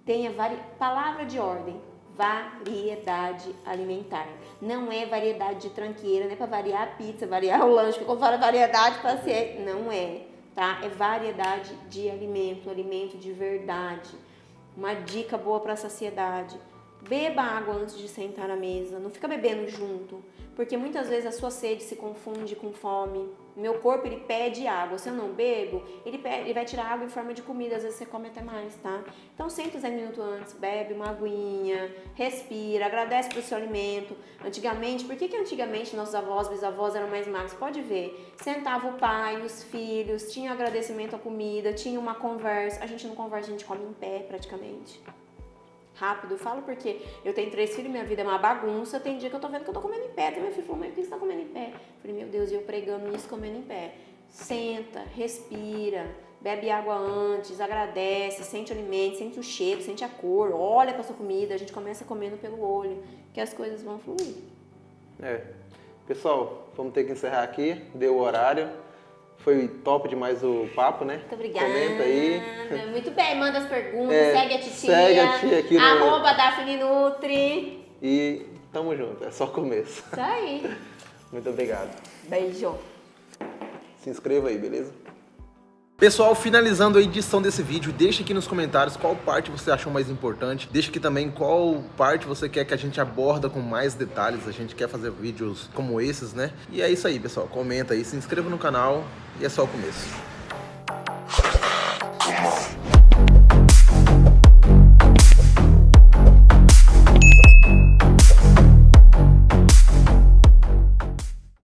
Tenha palavra de ordem. Variedade alimentar. Não é variedade de tranqueira, não é para variar a pizza, variar o lanche, ficou fora variedade para ser. Não é, tá? É variedade de alimento, alimento de verdade. Uma dica boa para a saciedade. Beba água antes de sentar à mesa, não fica bebendo junto, porque muitas vezes a sua sede se confunde com fome. Meu corpo, ele pede água, se eu não bebo, ele vai tirar água em forma de comida, às vezes você come até mais, tá? Então senta 10 minutos antes, bebe uma aguinha, respira, agradece pelo seu alimento. Antigamente, por que antigamente nossos avós, bisavós eram mais magros? Pode ver, sentava o pai, os filhos, tinha agradecimento à comida, tinha uma conversa. A gente não conversa, a gente come em pé praticamente. Rápido, eu falo porque eu tenho 3 filhos, minha vida é uma bagunça, tem dia que eu tô vendo que eu tô comendo em pé, tem meu filho falou, mãe, por que você tá comendo em pé? Eu falei, meu Deus, e eu pregando isso, comendo em pé. Senta, respira, bebe água antes, agradece, sente o alimento, sente o cheiro, sente a cor, olha pra sua comida, a gente começa comendo pelo olho, que as coisas vão fluir. Pessoal, vamos ter que encerrar aqui, deu o horário. Foi top demais o papo, né? Muito obrigada. Comenta aí. Muito bem, manda as perguntas, segue a titia. Segue a tia aqui no... @Daphne Nutri. E tamo junto, é só começo. Isso aí. Muito obrigado. Beijo. Se inscreva aí, beleza? Pessoal, finalizando a edição desse vídeo, deixa aqui nos comentários qual parte você achou mais importante. Deixa aqui também qual parte você quer que a gente aborda com mais detalhes. A gente quer fazer vídeos como esses, né? E é isso aí, pessoal. Comenta aí, se inscreva no canal e é só o começo.